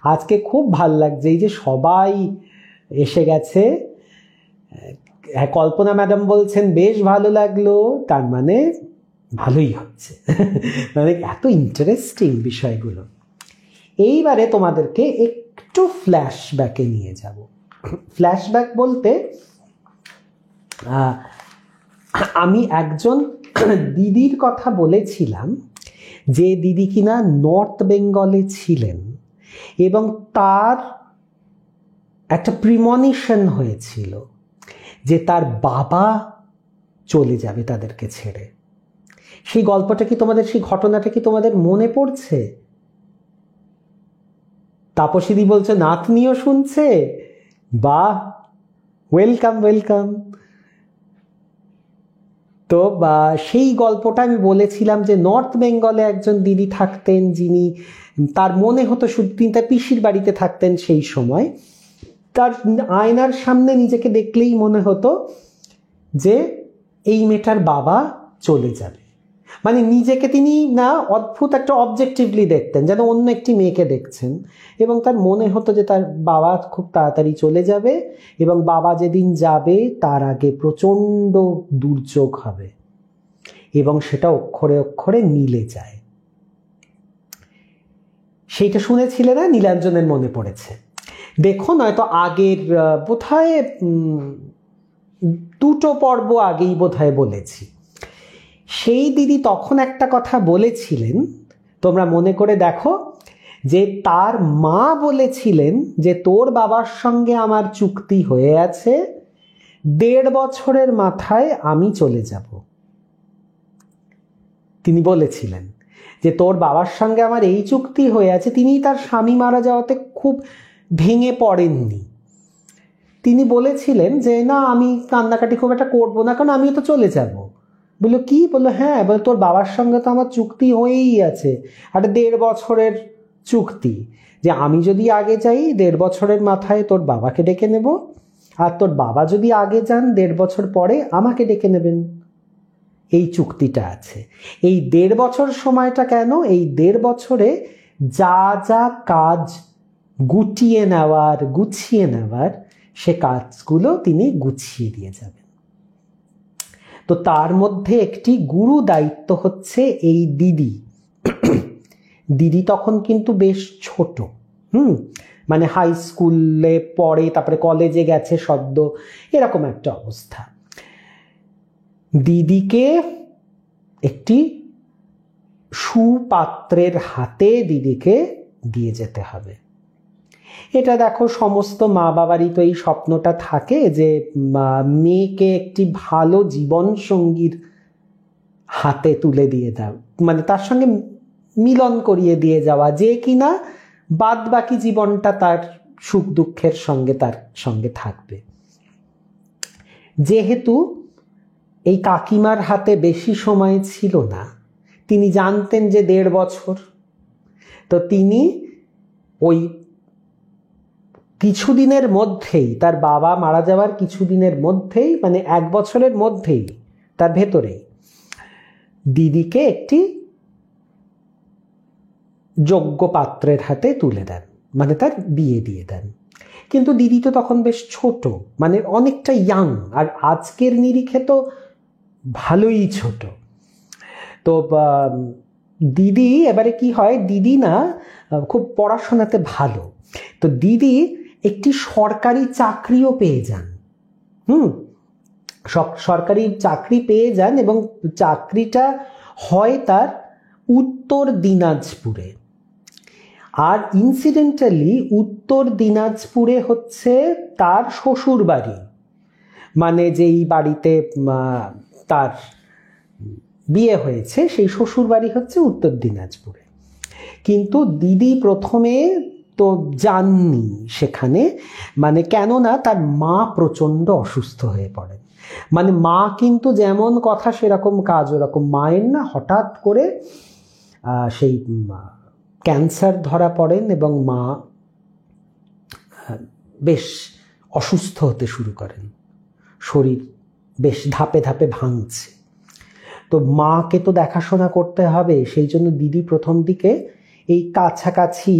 আজকে খুব ভাল লাগছে, এই যে সবাই এসে গেছে। কল্পনা ম্যাডাম বলছেন বেশ ভালো লাগলো, তার মানে ভালোই হচ্ছে। মানে এত ইন্টারেস্টিং বিষয়গুলো। এইবারে তোমাদেরকে একটু ফ্ল্যাশব্যাকে নিয়ে যাব। ফ্ল্যাশব্যাক বলতে আমি একজন দিদির কথা বলেছিলাম, যে দিদি কিনা নর্থ বেঙ্গলে ছিলেন এবং তার একটা প্রিমনিশন হয়েছিল যে তার বাবা চলে যাবে তাদেরকে ছেড়ে। সেই গল্পটা কি তোমাদের, সেই ঘটনাটা কি তোমাদের মনে পড়ছে? তাপসীদি বলছে নাতনিও শুনছে, বাহ, ওয়েলকাম ওয়েলকাম। তো সেই গল্পটা আমি বলেছিলাম যে নর্থ বেঙ্গলে একজন দিদি থাকতেন, যিনি, তার মনে হতো শুধু তিনি তার পিসির বাড়িতে থাকতেন সেই সময়, তার আয়নার সামনে নিজেকে দেখলেই মনে হতো যে এই মেয়েটার বাবা চলে যাবে। মানে নিজেকে তিনি না অদ্ভুত একটা অবজেক্টিভলি দেখতেন, যেন অন্য একটি মেয়েকে দেখছেন, এবং তার মনে হতো যে তার বাবা খুব তাড়াতাড়ি চলে যাবে এবং বাবা যেদিন যাবে তার আগে প্রচণ্ড দুর্যোগ হবে, এবং সেটা অক্ষরে অক্ষরে মিলে যায়। সেইটা শুনেছিলে না? নীলাঞ্জনের মনে পড়েছে। দেখো, নয়তো আগের বোধহয় 2টো পর্ব আগেই বোধহয় বলেছি। সেই দিদি তখন একটা কথা বলেছিলেন, তোমরা মনে করে দেখো, যে তার মা বলেছিলেন যে তোর বাবার সঙ্গে আমার চুক্তি হয়ে আছে, 1.5 বছরের মাথায় আমি চলে যাব। তিনি বলেছিলেন যে তোর বাবার সঙ্গে আমার এই চুক্তি হয়ে আছে। তিনি তার স্বামী মারা যাওয়াতে খুব ভেঙে পড়েননি। তিনি বলেছিলেন যে না, আমি কান্নাকাটি খুব একটা করবো না, কারণ আমি তো চলে যাব। বললো কি? বললো হ্যাঁ। বলে তোর বাবার সঙ্গে তো আমার চুক্তি হয়েই আছে, একটা 1.5 বছরের চুক্তি, যে আমি যদি আগে যাই 1.5 বছরের মাথায় তোর বাবাকে ডেকে নেব, আর তোর বাবা যদি আগে যান 1.5 বছর পরে আমাকে ডেকে নেবেন। এই চুক্তিটা আছে। এই 1.5 বছর সময়টা কেন? এই 1.5 বছরে যা যা কাজ গুছিয়ে নেওয়ার সে কাজগুলো তিনি গুছিয়ে দিয়ে যাবেন। তো তার মধ্যে একটি গুরু দায়িত্ব হচ্ছে এই দিদি। দিদি তখন কিন্তু বেশ ছোট, মানে হাই স্কুলে পড়ে, তারপরে কলেজে গেছে সদ্য, এরকম একটা অবস্থা। দিদিকে একটি সুপাত্রের হাতে দিদিকে দিয়ে যেতে হবে। এটা দেখো সমস্ত মা বাবারই তো এই স্বপ্নটা থাকে যে মেয়েকে একটি ভালো জীবন সঙ্গীর হাতে তুলে দিয়ে দাও, মানে তার সঙ্গে মিলন করিয়ে দিয়ে যাওয়া, যে কিনা বাদ বাকি জীবনটা তার সুখ দুঃখের সঙ্গে তার সঙ্গে থাকবে। যেহেতু এই কাকিমার হাতে বেশি সময় ছিল না, তিনি জানতেন যে 1.5 বছর, তো তিনি ওই কিছুদিনের মধ্যেই, তার বাবা মারা যাওয়ার কিছুদিনের মধ্যেই, মানে 1 বছরের মধ্যেই, তার ভেতরেই দিদিকে একটি যোগ্য পাত্রের হাতে তুলে দেন, মানে তার বিয়ে দিয়ে দেন। কিন্তু দিদি তো তখন বেশ ছোট, মানে অনেকটা ইয়াং, আর আজকের নিরিখে তো ভালোই ছোট। তো দিদি, এবারে কি হয়, দিদি না খুব পড়াশোনাতে ভালো, তো দিদি একটি সরকারি চাকরিও পেয়ে যান। সরকারি চাকরি পেয়ে যান, এবং চাকরিটা হয় তার উত্তর দিনাজপুরে। আর ইনসিডেন্টালি উত্তর দিনাজপুরে হচ্ছে তার শ্বশুর বাড়ি, মানে যেই বাড়িতে তার বিয়ে হয়েছে সেই শ্বশুর বাড়ি হচ্ছে উত্তর দিনাজপুরে। কিন্তু দিদি প্রথমে তো যাননি সেখানে, মানে কেননা তার মা প্রচণ্ড অসুস্থ হয়ে পড়েন। মানে মা কিন্তু যেমন কথা সেরকম কাজ, ওরকম মায়ের না হঠাৎ করে সেই ক্যান্সার ধরা পড়েন, এবং মা বেশ অসুস্থ হতে শুরু করেন, শরীর বেশ ধাপে ধাপে ভাঙছে। তো মাকে তো দেখাশোনা করতে হবে, সেই জন্য দিদি প্রথম দিকে এই কাছাকাছি,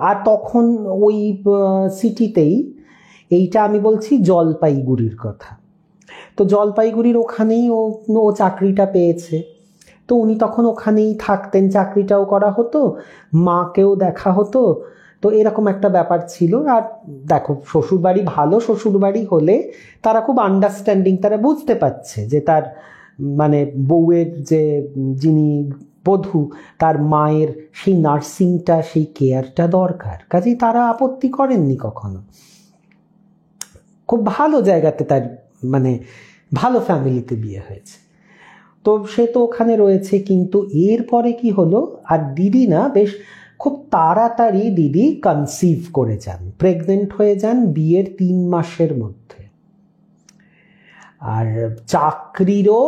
আর তখন ওই সিটিতেই, এইটা আমি বলছি জলপাইগুড়ির কথা, তো জলপাইগুড়ির ওখানেই ও চাকরিটা পেয়েছে। তো উনি তখন ওখানেই থাকতেন, চাকরিটাও করা হতো, মাকেও দেখা হতো, তো এরকম একটা ব্যাপার ছিল। আর দেখো শ্বশুরবাড়ি ভালো শ্বশুরবাড়ি হলে তারা খুব আন্ডারস্ট্যান্ডিং, তারা বুঝতে পারছে যে তার মানে বউয়ের যে যিনি বধূ, তার মায়ের সেই নার্সিংটা, সেই কেয়ারটা দরকার, কাজেই তারা আপত্তি করেননি কখনো। খুব ভালো জায়গাতে তার, মানে ভালো ফ্যামিলিতে বিয়ে হয়েছে, তো সে তো ওখানে রয়েছে। কিন্তু এরপরে কি হলো, আর দিদি না বেশ খুব তাড়াতাড়ি দিদি কনসিভ করে যান, প্রেগনেন্ট হয়ে যান বিয়ের 3 মাসের মধ্যে। আর চাকরিরও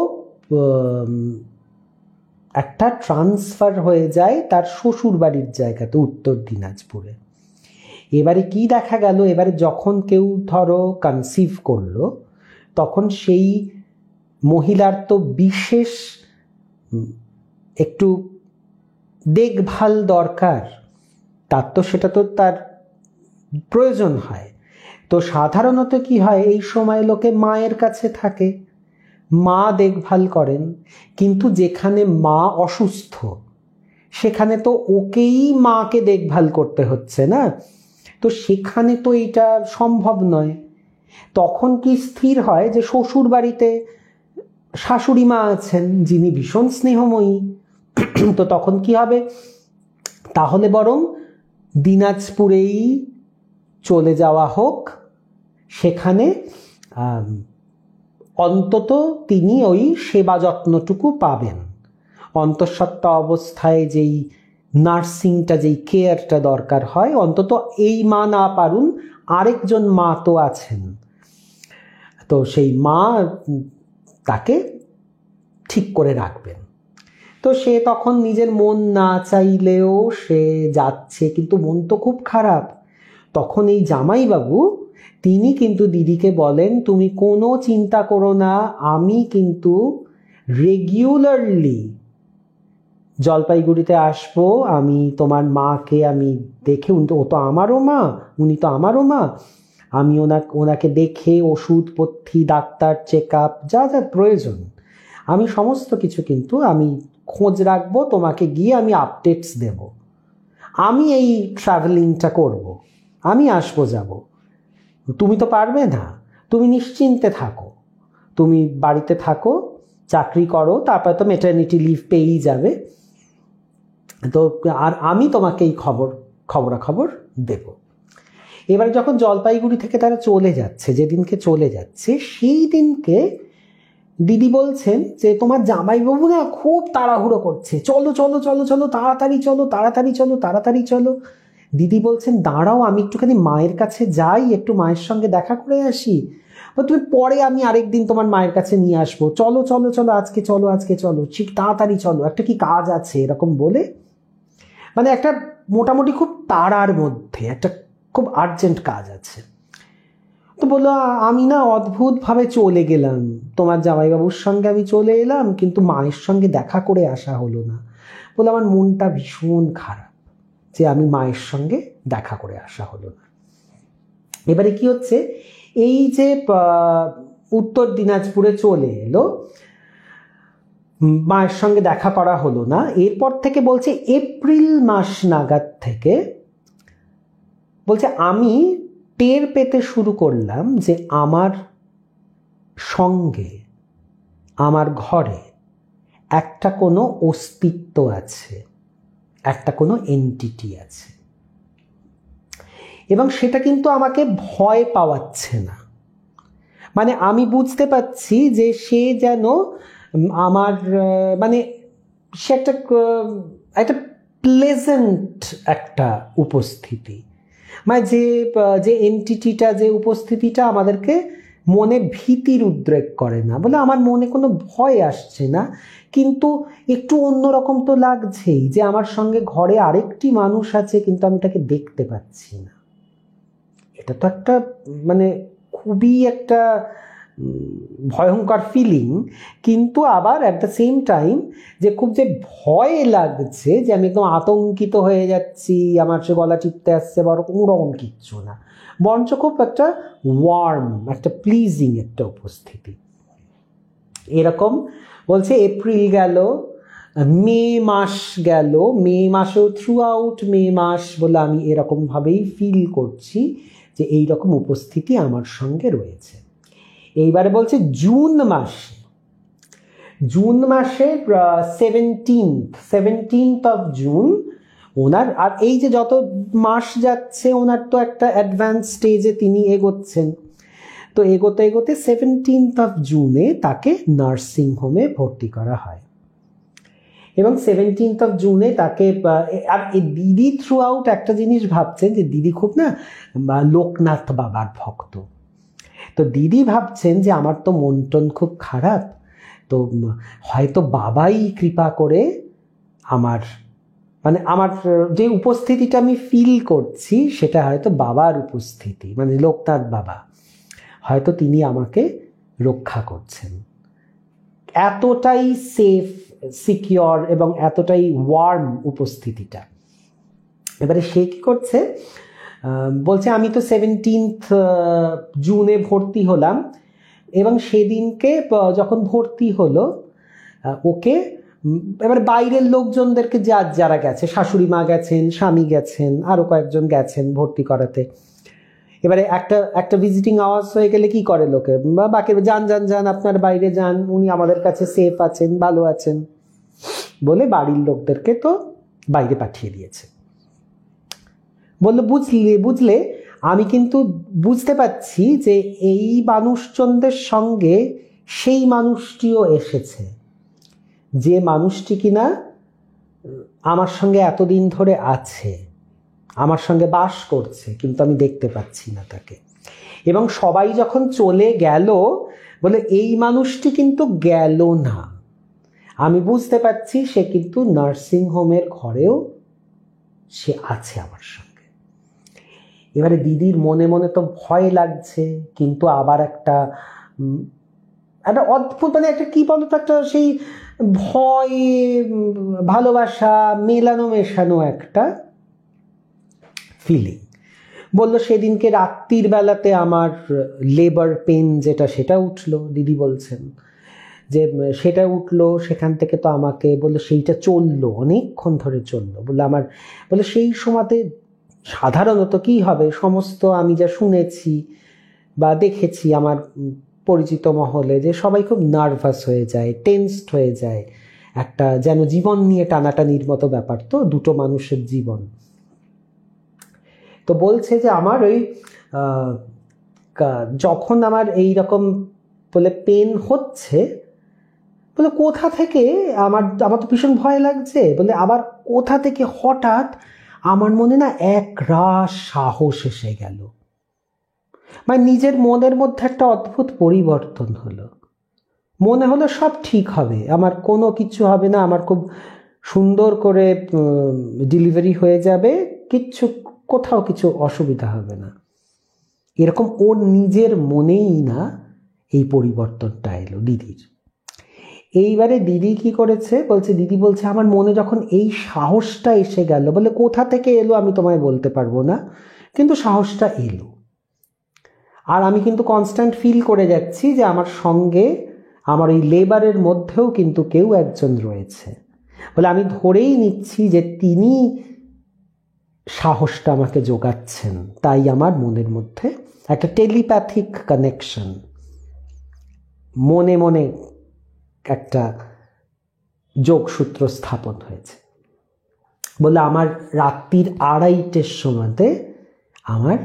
একটা ট্রান্সফার হয়ে যায় তার শ্বশুর বাড়ির জায়গাতে উত্তর দিনাজপুরে। এবারে কি দেখা গেল, এবারে যখন কেউ ধরো কনসিভ করলো, তখন সেই মহিলার তো বিশেষ একটু দেখভাল দরকার, তার তো সেটা তো তার প্রয়োজন হয়। তো সাধারণত কি হয়, এই সময় লোকে মায়ের কাছে থাকে, মা দেখভাল করেন। কিন্তু যেখানে মা অসুস্থ, সেখানে তো ওকেই মাকে দেখভাল করতে হচ্ছে না, তো সেখানে তো এটা সম্ভব নয়। তখন কি স্থির হয় যে শ্বশুর বাড়িতে শাশুড়ি মা আছেন যিনি ভীষণ স্নেহময়ী, তো তখন কি হবে, তাহলে বরং দিনাজপুরেই চলে যাওয়া হোক, সেখানে অন্তত তিনি ওই সেবা যত্নটুকু পাবেন, অন্তঃসত্ত্বা অবস্থায় যেই নার্সিংটা, যেই কেয়ারটা দরকার হয়, অন্তত এই মা না পারুন আরেকজন মা তো আছেন, তো সেই মা তাকে ঠিক করে রাখবেন। তো সে তখন নিজের মন না চাইলেও সে যাচ্ছে, কিন্তু মন তো খুব খারাপ। তখন এই জামাইবাবু তিনি কিন্তু দিদিকে বলেন, তুমি কোনো চিন্তা করো না, আমি কিন্তু রেগুলারলি জলপাইগুড়িতে আসবো, আমি তোমার মাকে আমি দেখে, ও তো আমারও মা, উনি তো আমারও মা, আমি ওনাকে দেখে ওষুধপত্তি, ডাক্তার, চেক আপ, যা যা প্রয়োজন আমি সমস্ত কিছু কিন্তু আমি খোঁজ রাখবো, তোমাকে গিয়ে আমি আপডেটস দেব। আমি এই ট্রাভেলিংটা করব, আমি আসবো যাব, তুমি তো পারবে না, তুমি নিশ্চিন্তে থাকো, তুমি বাড়িতে থাকো, চাকরি করো, তারপরে তো ম্যাটারনিটি লিভ পেয়েই যাবে, তো আর আমি তোমাকে এই খবরাখবর দেব। এবার যখন জলপাইগুড়ি থেকে তারা চলে যাচ্ছে, যেদিনকে চলে যাচ্ছে সেই দিনকে দিদি বলছেন যে তোমার জামাইবাবু না খুব তাড়াহুড়ো করছে, চলো চলো চলো চলো, তাড়াতাড়ি চলো, তাড়াতাড়ি চলো, তাড়াতাড়ি চলো। দিদি বলছেন দাঁড়াও, আমি একটুখানি মায়ের কাছে যাই, একটু মায়ের সঙ্গে দেখা করে আসি, তুমি পরে আমি আরেকদিন তোমার মায়ের কাছে নিয়ে আসবো, চলো চলো চলো, আজকে চলো, আজকে চলো, ঠিক তাড়াতাড়ি চলো, একটা কি কাজ আছে, এরকম বলে মানে একটা মোটামুটি খুব তাড়ার মধ্যে, একটা খুব আর্জেন্ট কাজ আছে। তো বললো আমি না অদ্ভুতভাবে চলে গেলাম, তোমার জামাইবাবুর সঙ্গে আমি চলে এলাম, কিন্তু মায়ের সঙ্গে দেখা করে আসা হলো না। বলে আমার মনটা ভীষণ খারাপ যে আমি মায়ের সঙ্গে দেখা করে আসা হলো না। এবারে কি হচ্ছে, এই যে উত্তর দিনাজপুরে চলে এলো, মায়ের সঙ্গে দেখা করা হলো না, এরপর থেকে বলছে এপ্রিল মাস নাগাদ থেকে বলছে আমি টের পেতে শুরু করলাম যে আমার সঙ্গে, আমার ঘরে একটা কোনো অস্তিত্ব আছে, একটা কোনো এন্টিটি আছে, এবং সেটা কিন্তু আমাকে ভয় পাওয়াচ্ছে না। মানে আমি বুঝতে পারছি যে সে যেন আমার মানে সে একটা প্লেজেন্ট একটা উপস্থিতি, মানে যে এন্টিটিটা, যে উপস্থিতিটা আমাদেরকে মনে ভীতির উদ্রেক করে না। বলে আমার মনে কোনো ভয় আসছে না, কিন্তু একটু অন্যরকম তো লাগছেই যে আমার সঙ্গে ঘরে আরেকটি মানুষ আছে, কিন্তু আমি তাকে দেখতে পাচ্ছি না। এটা তো একটা মানে খুবই একটা ভয়ঙ্কর ফিলিং, কিন্তু আবার অ্যাট দ্য সেম টাইম যে খুব যে ভয় লাগছে, যে আমি একদম আতঙ্কিত হয়ে যাচ্ছি, আমার সে গলা টিপতে আসছে বা ওরকম কিচ্ছু না, বরঞ্চ খুব একটা ওয়ার্ম, একটা প্লিজিং একটা উপস্থিতি। এরকম বলছে এপ্রিল গেল, মে মাস গেল, মে মাসেও থ্রু আউট মে মাস বলে আমি এরকমভাবেই ফিল করছি যে এইরকম উপস্থিতি আমার সঙ্গে রয়েছে। এইবারে বলছে জুন মাসে 17th of জুন ওনার, আর এই যে যত মাস যাচ্ছে ওনার তো একটা অ্যাডভান্স স্টেজে তিনি এগোচ্ছেন, তো এগোতে এগোতে 17th of জুনে তাকে নার্সিং হোমে ভর্তি করা হয়। এবং 17th of জুনে তাকে, আর দিদি থ্রু আউট একটা জিনিস ভাবছেন যে দিদি খুব না লোকনাথ বাবার ভক্ত, তো দিদি ভাবছেন যে আমার তো মন টন খুব খারাপ, তো হয়তো বাবাই কৃপা করে আমার মানে আমার যে উপস্থিতিটা আমি ফিল করছি সেটা হয়তো বাবার উপস্থিতি, মানে লোকনাথ বাবা হয়তো তিনি আমাকে রক্ষা করছেন। এতটাই সেফ, সিকিওর এবং এতটাই ওয়ার্ম উপস্থিতিটা। এবারে সে কি করছে, বলছে আমি তো 17th জুনে ভর্তি হলাম, এবং সেদিনকে যখন ভর্তি হলো ওকে এবার বাইরের লোকজনদেরকে যারা গেছে, শাশুড়ি মা গেছেন, স্বামী গেছেন, আরও কয়েকজন গেছেন ভর্তি করাতে। এবারে একটা ভিজিটিং আওয়ার্স হয়ে গেলে কি করে লোকে, বা বাকি যান আপনার বাইরে যান, উনি আমাদের কাছে সেফ আছেন, ভালো আছেন বলে বাড়ির লোকদেরকে তো বাইরে পাঠিয়ে দিয়েছে। বললো বুঝলে আমি কিন্তু বুঝতে পারছি যে এই মানুষজনদের সঙ্গে সেই মানুষটিও এসেছে, যে মানুষটি কিনা আমার সঙ্গে এতদিন ধরে আছে, আমার সঙ্গে বাস করছে, কিন্তু আমি দেখতে পাচ্ছি না তাকে। এবং সবাই যখন চলে গেল, বলে এই মানুষটি কিন্তু গেল না, আমি বুঝতে পারছি সে কিন্তু নার্সিং হোমের ঘরেও সে আছে আমার সঙ্গে। এবারে দিদির মনে মনে তো ভয় লাগছে, কিন্তু আবার একটা অদ্ভুত, মানে একটা কি বলতো, একটা সেই ভয় ভালোবাসা মেলানো মেশানো একটা ফিলিং। বললো সেদিনকে রাত্রির বেলাতে আমার লেবার পেন যেটা, সেটা উঠলো, দিদি বলছেন যে সেটা উঠলো, সেখান থেকে তো আমাকে বললো সেইটা চললো, অনেকক্ষণ ধরে চললো। বললো আমার, বলে সেই সময়তে সাধারণত কি হবে, সমস্ত আমি যা শুনেছি বা দেখেছি আমার পরিচিত মহলে, যে সবাই খুব নার্ভাস হয়ে যায়, টেন্সড হয়ে যায়, একটা যেন জীবন নিয়ে টানাটানির মতো ব্যাপার, তো দুটো মানুষের জীবন। তো বলছে যে আমার ওই যখন আমার এই রকম বলে পেন হচ্ছে, বলে কোথা থেকে আমার তো ভীষণ ভয় লাগছে, বলে আবার কোথা থেকে হঠাৎ আমার মনে না এক রাশ সাহস এসে গেল, মানে নিজের মনের মধ্যে একটা অদ্ভুত পরিবর্তন হলো। মনে হলো সব ঠিক হবে, আমার কোনো কিছু হবে না, আমার খুব সুন্দর করে ডেলিভারি হয়ে যাবে, কিচ্ছু কোথাও কিছু অসুবিধা হবে না। এরকম ওর নিজের মনেই না এই পরিবর্তনটা এলো দিদির। এইবারে দিদি কি করেছে, বলছে দিদি বলছে আমার মনে যখন এই সাহসটা এসে গেল, বলে কোথা থেকে এলো আমি তোমায় বলতে পারবো না, কিন্তু সাহসটা এলো। আর আমি কিন্তু কনস্ট্যান্ট ফিল করে যাচ্ছি যে আমার সঙ্গে আমার এই লেবারের মধ্যেও কিন্তু কেউ একজন রয়েছে, বলে আমি ধরেই নিচ্ছি যে তিনি সাহসটা আমাকে যোগাচ্ছেন। তাই আমার মনের মধ্যে একটা টেলিপ্যাথিক কানেকশন, মনে মনে একটা যোগসূত্র স্থাপন হয়েছে। বলে আমার রাত্রির 2:30টার সময়তে আমার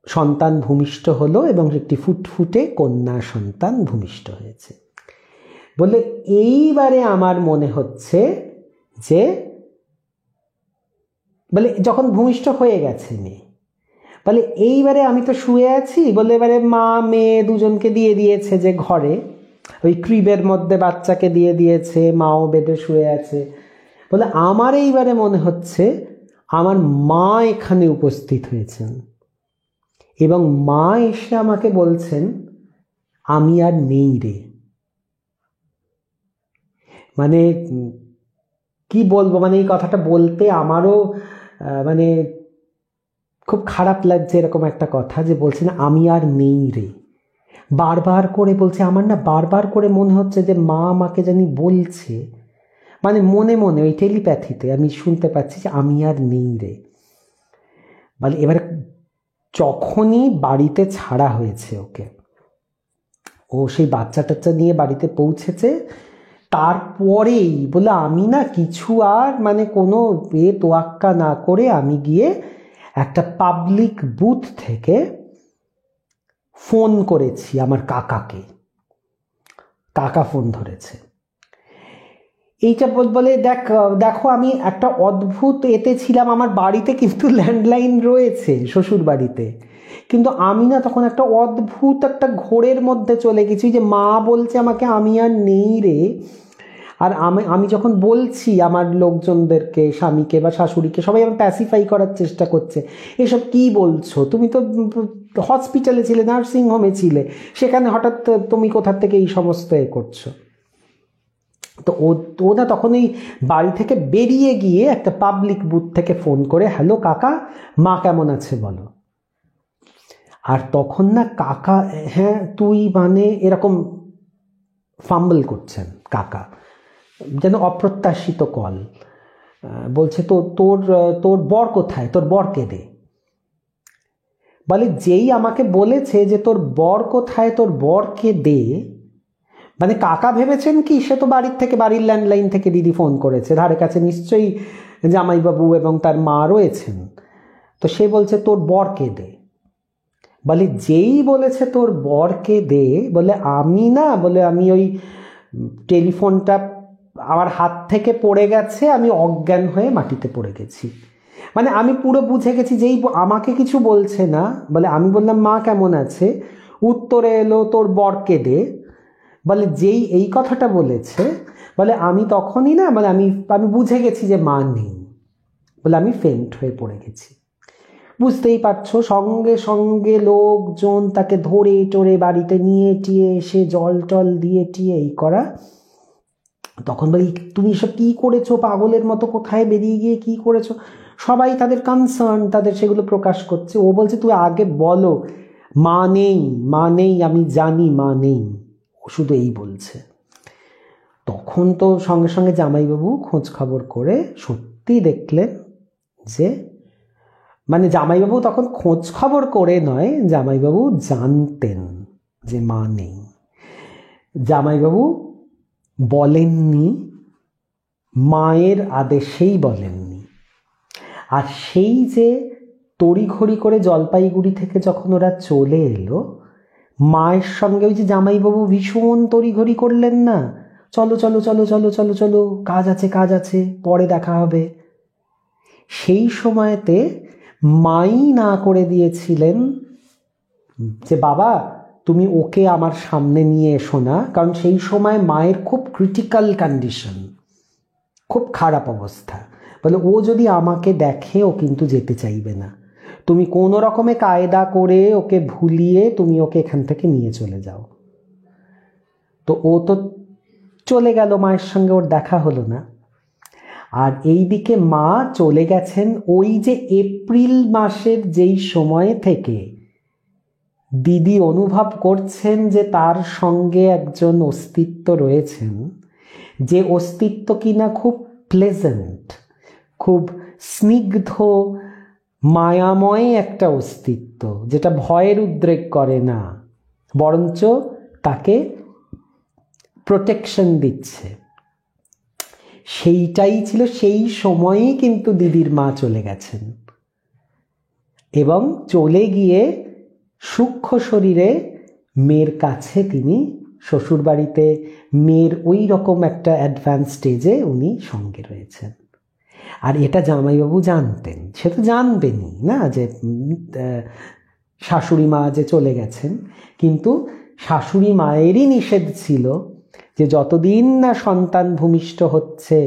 সন্তান ভূমিষ্ঠ হলো এবং একটি ফুটফুটে কন্যা সন্তান ভূমিষ্ঠ হয়েছে। বলে এইবারে আমার মনে হচ্ছে যে, বলে যখন ভূমিষ্ঠ হয়ে গেছে মেয়ে, বলে এইবারে আমি তো শুয়ে আছি, বলে এবারে মা মেয়ে দুজনকে দিয়ে দিয়েছে যে ঘরে, ওই ক্রিবের মধ্যে বাচ্চাকে দিয়ে দিয়েছে, মাও বেডে শুয়ে আছে। বলে আমার এইবারে মনে হচ্ছে আমার মা এখানে উপস্থিত হয়েছেন এবং মা এসে আমাকে বলছেন আমি আর নেই রে। মানে কি বলবো, মানে এই কথাটা বলতে আমারও মানে খুব খারাপ লাগছে, এরকম একটা কথা যে বলছে না আমি আর নেই রে, বারবার করে বলছে। আমার না বারবার করে মনে হচ্ছে যে মা আমাকে জানি বলছে, মানে মনে মনে ওই টেলিপ্যাথিতে আমি শুনতে পাচ্ছি যে আমি আর নেই রে। বলে এবারে যখনই বাড়িতে ছাড়া হয়েছে ওকে, ও সেই বাচ্চা টাচ্চা নিয়ে বাড়িতে পৌঁছেছে, তারপরেই বলে আমি না কিছু আর মানে কোনো তোয়াক্কা না করে আমি গিয়ে একটা পাবলিক বুথ থেকে ফোন করেছি আমার কাকাকে। কাকা ফোন ধরেছে। এইটা বলে দেখো আমি একটা অদ্ভুত এতে ছিলাম, আমার বাড়িতে কিন্তু ল্যান্ডলাইন রয়েছে শ্বশুর বাড়িতে, কিন্তু আমি না তখন একটা অদ্ভুত একটা ঘোরের মধ্যে চলে গেছি যে মা বলছে আমাকে আমি আর নেই রে। আর আমি যখন বলছি আমার লোকজনদেরকে, স্বামীকে বা শাশুড়িকে, সবাই আমার প্যাসিফাই করার চেষ্টা করছে, এসব কি বলছো, তুমি তো হসপিটালে ছিলে, নার্সিং হোমে ছিলে, সেখানে হঠাৎ তুমি কোথার থেকে এই সমস্ত এ করছো। তো ও না তখন এই বাড়ি থেকে বেরিয়ে গিয়ে একটা পাবলিক বুথ থেকে ফোন করে, হ্যালো কাকা, মা কেমন আছে বলো। আর তখন না কাকা, হ্যাঁ তুই, মানে এরকম ফাম্বল করছেন কাকা, যেন অপ্রত্যাশিত কল। বলছে তো তোর বর কোথায়, তোর বরকে দে। বলে যেই আমাকে বলেছে যে তোর বর কোথায়, তোর বরকে দে, মানে কাকা ভেবেছেন কি সে তো বাড়ির থেকে, বাড়ির ল্যান্ডলাইন থেকে দিদি ফোন করেছে, ধারে কাছে নিশ্চয়ই জামাইবাবু এবং তার মা রয়েছেন, তো সে বলছে তোর বরকে দে। বলে যেই বলেছে তোর বরকে দে, বলে আমি না, বলে আমি ওই টেলিফোনটা আমার হাত থেকে পড়ে গেছে, আমি অজ্ঞান হয়ে মাটিতে পড়ে গেছি। মানে আমি পুরো বুঝে গেছি যেই আমাকে কিছু বলছে না, বলে আমি বললাম মা কেমন আছে, উত্তরে এলো তোর বরকে দে। বলে যেই এই কথাটা বলেছে, বলে আমি তখনই না, মানে আমি বুঝে গেছি যে মা নেই, বলে আমি ফেন্ট হয়ে পড়ে গেছি। বুঝতেই পারছো, সঙ্গে সঙ্গে লোকজন তাকে ধরে টরে বাড়িতে নিয়ে টিয়ে এসে জল টল দিয়ে টিয়ে এই করা। তখন বলি, তুমি এসব কি করেছো, পাগলের মতো কোথায় বেরিয়ে গিয়ে কি করেছো? সবাই তাদের কনসার্ন, তাদের সেগুলো প্রকাশ করছে। ও বলছে, তুই আগে বলো, মা নেই, মা নেই, আমি জানি মা নেই। ও শুধু এই বলছে। তখন তো সঙ্গে সঙ্গে জামাইবাবু খোঁজ খবর করে সত্যি দেখলেন যে, মানে জামাইবাবু তখন খোঁজ খবর করে নয়, জামাইবাবু জানতেন যে মা নেই। জামাইবাবু বলেননি, মায়ের আদেশেই বলেননি। আর সেই যে তড়িঘড়ি করে জলপাইগুড়ি থেকে যখন ওরা চলে এলো, মায়ের সঙ্গে ওই যে জামাইবাবু ভীষণ তড়িঘড়ি করলেন না, চলো চলো চলো চলো চলো চলো, কাজ আছে কাজ আছে, পরে দেখা হবে। সেই সময়তে মাই না করে দিয়েছিলেন যে বাবা তুমি ওকে আমার সামনে নিয়ে এসো না, কারণ সেই সময় মায়ের খুব ক্রিটিক্যাল কন্ডিশন, খুব খারাপ অবস্থা। বলে ও যদি আমাকে দেখে ও কিন্তু যেতে চাইবে না, তুমি কোনো রকমে কায়দা করে ওকে ভুলিয়ে তুমি ওকে এখান থেকে নিয়ে চলে যাও। তো ও তো চলে গেল, মায়ের সঙ্গে ওর দেখা হলো না। আর এইদিকে মা চলে গেছেন ওই যে এপ্রিল মাসের যেই সময় থেকে দিদি অনুভব করছেন যে তার সঙ্গে একজন অস্তিত্ব রয়েছেন, যে অস্তিত্ব কিনা খুব প্লেজেন্ট, খুব স্নিগ্ধ মায়াময় একটা অস্তিত্ব, যেটা ভয়ের উদ্রেক করে না, বরঞ্চ তাকে প্রোটেকশন দিচ্ছে। সেইটাই ছিল, সেই সময়েই কিন্তু দিদির মা চলে গেছেন। এবং চলে গিয়ে সূক্ষ্ম শরীরে মেয়ের কাছে তিনি শ্বশুরবাড়িতে মেয়ের ওই রকম একটা অ্যাডভান্স স্টেজে উনি সঙ্গে রয়েছেন। আর এটা জামাইবাবু জানতেন, সে তো জানবেনই না যে শাশুড়ি মা যে চলে গেছেন, কিন্তু শাশুড়ি মায়েরই নিষেধ ছিল যে যতদিন না সন্তান ভূমিষ্ঠ হচ্ছে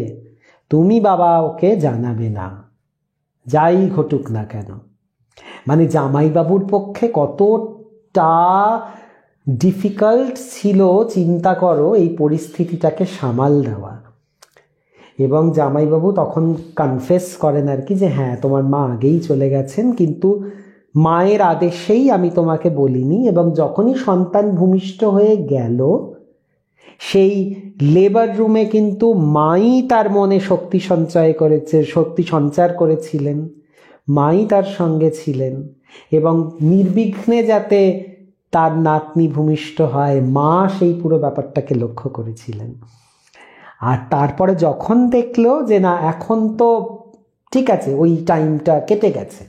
তুমি বাবা ওকে জানাবে না, যাই ঘটুক না কেন। মানে জামাইবাবুর পক্ষে কতটা ডিফিকাল্ট ছিল চিন্তা করো এই পরিস্থিতিটাকে সামাল দেওয়া। এবং জামাইবাবু তখন কনফেস করেন আর কি, যে হ্যাঁ তোমার মা আগেই চলে গেছেন, কিন্তু মায়ের আদেশেই আমি তোমাকে বলিনি। এবং যখনই সন্তান ভূমিষ্ঠ হয়ে গেল, সেই লেবার রুমে কিন্তু মাই তার মনে শক্তি সঞ্চার করেছিলেন, মাই তার সঙ্গে ছিলেন। এবং নির্বিঘ্নে যাতে তার নাতনি ভূমিষ্ঠ হয়, মা সেই পুরো ব্যাপারটাকে লক্ষ্য করেছিলেন। আর তারপরে যখন দেখলো যে না এখন তো ঠিক আছে, ওই টাইমটা কেটে গেছে,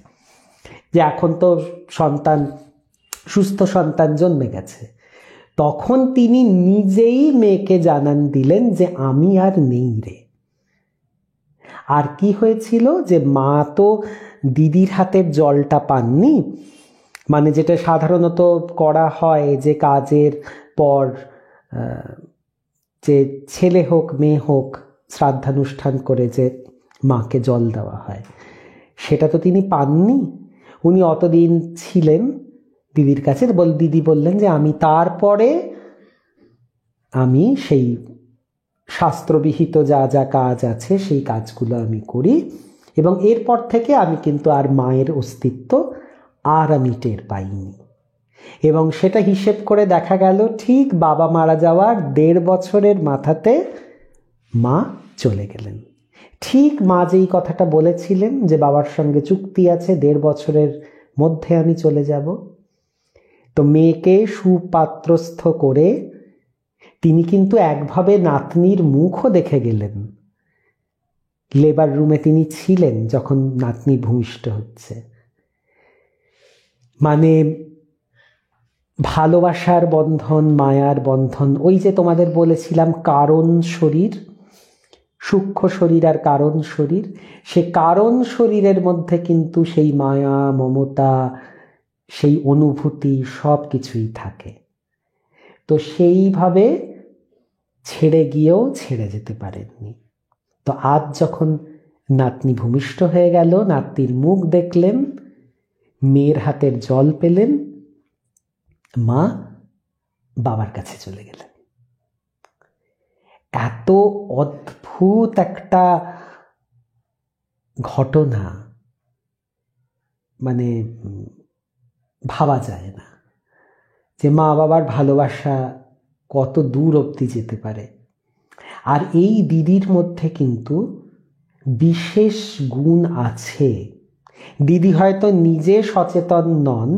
যে এখন তো সন্তান, সুস্থ সন্তান জন্মে গেছে, তখন তিনি নিজেই মেয়েকে জানান দিলেন যে আমি আর নেই রে। আর কি হয়েছিল, যে মা তো দিদির হাতের জলটা পাননি, মানে যেটা সাধারণত করা হয় যে কাজের পর যে ছেলে হোক মেয়ে হোক শ্রাদ্ধানুষ্ঠান করে যে মাকে জল দেওয়া হয়, সেটা তো তিনি পাননি। উনি অতদিন ছিলেন দিদির কাছে। দিদি বললেন যে আমি তারপরে আমি সেই শাস্ত্রবিহিত যা যা কাজ আছে সেই কাজগুলো আমি করি, এবং এরপর থেকে আমি কিন্তু আর মায়ের অস্তিত্ব আর আমি টের পাইনি। এবং সেটা হিসেব করে দেখা গেল ঠিক বাবা মারা যাওয়ার 1.5 বছরের মাথাতে মা চলে গেলেন। ঠিক মা যেই কথাটা বলেছিলেন যে বাবার সঙ্গে চুক্তি আছে 1.5 বছরের মধ্যে আমি চলে যাব, তো মেয়েকে সুপাত্রস্থ করে তিনি কিন্তু একভাবে নাতনির মুখও দেখে গেলেন। লেবার রুমে তিনি ছিলেন যখন নাতনি ভূমিষ্ঠ হচ্ছে। মানে ভালোবাসার বন্ধন, মায়ার বন্ধন, ওই যে তোমাদের বলেছিলাম কারণ শরীর, সূক্ষ্ম শরীর আর কারণ শরীর, সে কারণ শরীরের মধ্যে কিন্তু সেই মায়া, মমতা, সেই অনুভূতি সব কিছুই থাকে। তো সেইভাবে ছেড়ে গিয়েও ছেড়ে যেতে পারেননি। তো আজ যখন নাতনি ভূমিষ্ঠ হয়ে গেল, নাতনির মুখ দেখলেন, মেয়ের হাতের জল পেলেন, মা বাবার কাছে চলে গেলেন। এত অদ্ভুত একটা ঘটনা, মানে ভাবা যায় না যে মা বাবার ভালোবাসা কত দূর অবধি যেতে পারে। আর এই দিদির মধ্যে কিন্তু বিশেষ গুণ আছে। দিদি হয়তো নিজে সচেতন নন,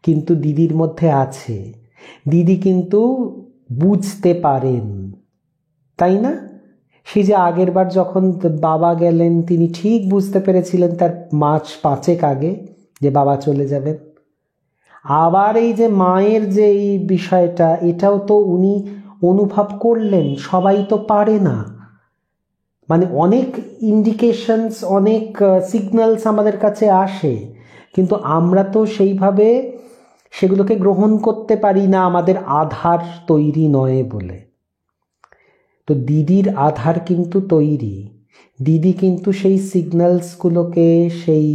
কিন্তু দিদির মধ্যে আছে। দিদি কিন্তু বুঝতে পারেন, তাই না? সেই যে আগের বার যখন বাবা গেলেন, তিনি ঠিক বুঝতে পেরেছিলেন তার মাস 5 আগে যে বাবা চলে যাবেন। আবার এই যে মায়ের যে এই বিষয়টা, এটাও তো উনি অনুভব করলেন। সবাই তো পারে না, মানে অনেক ইন্ডিকেশনস, অনেক সিগন্যালস আমাদের কাছে আসে, কিন্তু আমরা তো সেইভাবে সেগুলোকে গ্রহণ করতে পারি না, আমাদের আধার তৈরি নয় বলে। তো দিদির আধার কিন্তু তৈরি। দিদি কিন্তু সেই সিগন্যালসগুলোকে, সেই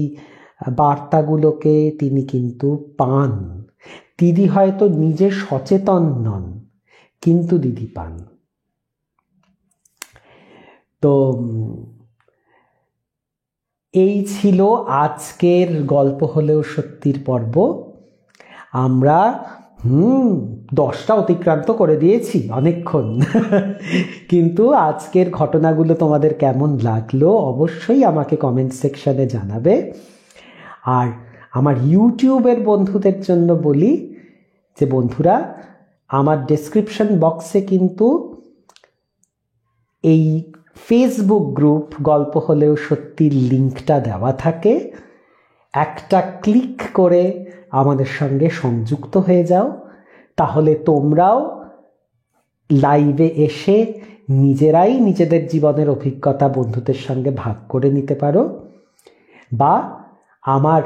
বার্তাগুলোকে তিনি কিন্তু পান। দিদি হয়তো নিজে সচেতন নন, কিন্তু দিদি পান। তো এই ছিল আজকের গল্প হলেও সত্যির পর্ব। আমরা 10টা অতিক্রান্ত করে দিয়েছি অনেকক্ষণ। কিন্তু আজকের ঘটনাগুলো তোমাদের কেমন লাগলো অবশ্যই আমাকে কমেন্ট সেকশনে জানাবে। আর আমার ইউটিউবের বন্ধুদের জন্য বলি যে বন্ধুরা, আমার ডেসক্রিপশন বক্সে কিন্তু এই ফেসবুক গ্রুপ গল্প হলেও সত্যির লিঙ্কটা দেওয়া থাকে। একটা ক্লিক করে আমাদের সঙ্গে সংযুক্ত হয়ে যাও, তাহলে তোমরাও লাইভে এসে নিজেরাই নিজেদের জীবনের অভিজ্ঞতা বন্ধুদের সঙ্গে ভাগ করে নিতে পারো। বা আমার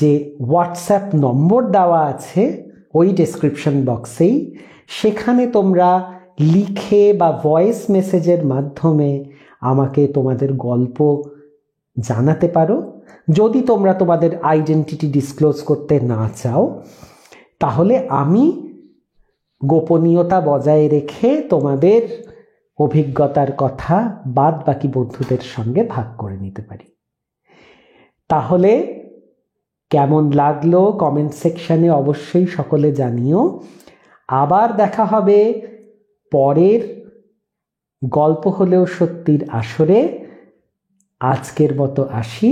যে হোয়াটসঅ্যাপ নম্বর দেওয়া আছে ওই ডেসক্রিপশন বক্সেই, সেখানে তোমরা লিখে বা ভয়েস মেসেজের মাধ্যমে আমাকে তোমাদের গল্প জানাতে পারো। যদি তোমরা তোমাদের আইডেন্টিটি ডিসক্লোজ করতে না চাও, তাহলে আমি গোপনীয়তা বজায় রেখে তোমাদের অভিজ্ঞতার কথা বাদ বাকি বন্ধুদের সঙ্গে ভাগ করে নিতে পারি। তাহলে কেমন লাগলো কমেন্ট সেকশনে অবশ্যই সকলে জানিও। আবার দেখা হবে পরের গল্প হলেও সত্যির আসরে। আজকের মতো আসি,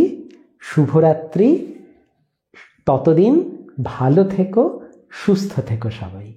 শুভরাত্রি। ততদিন ভালো থেকো, সুস্থ থেকো সবাই।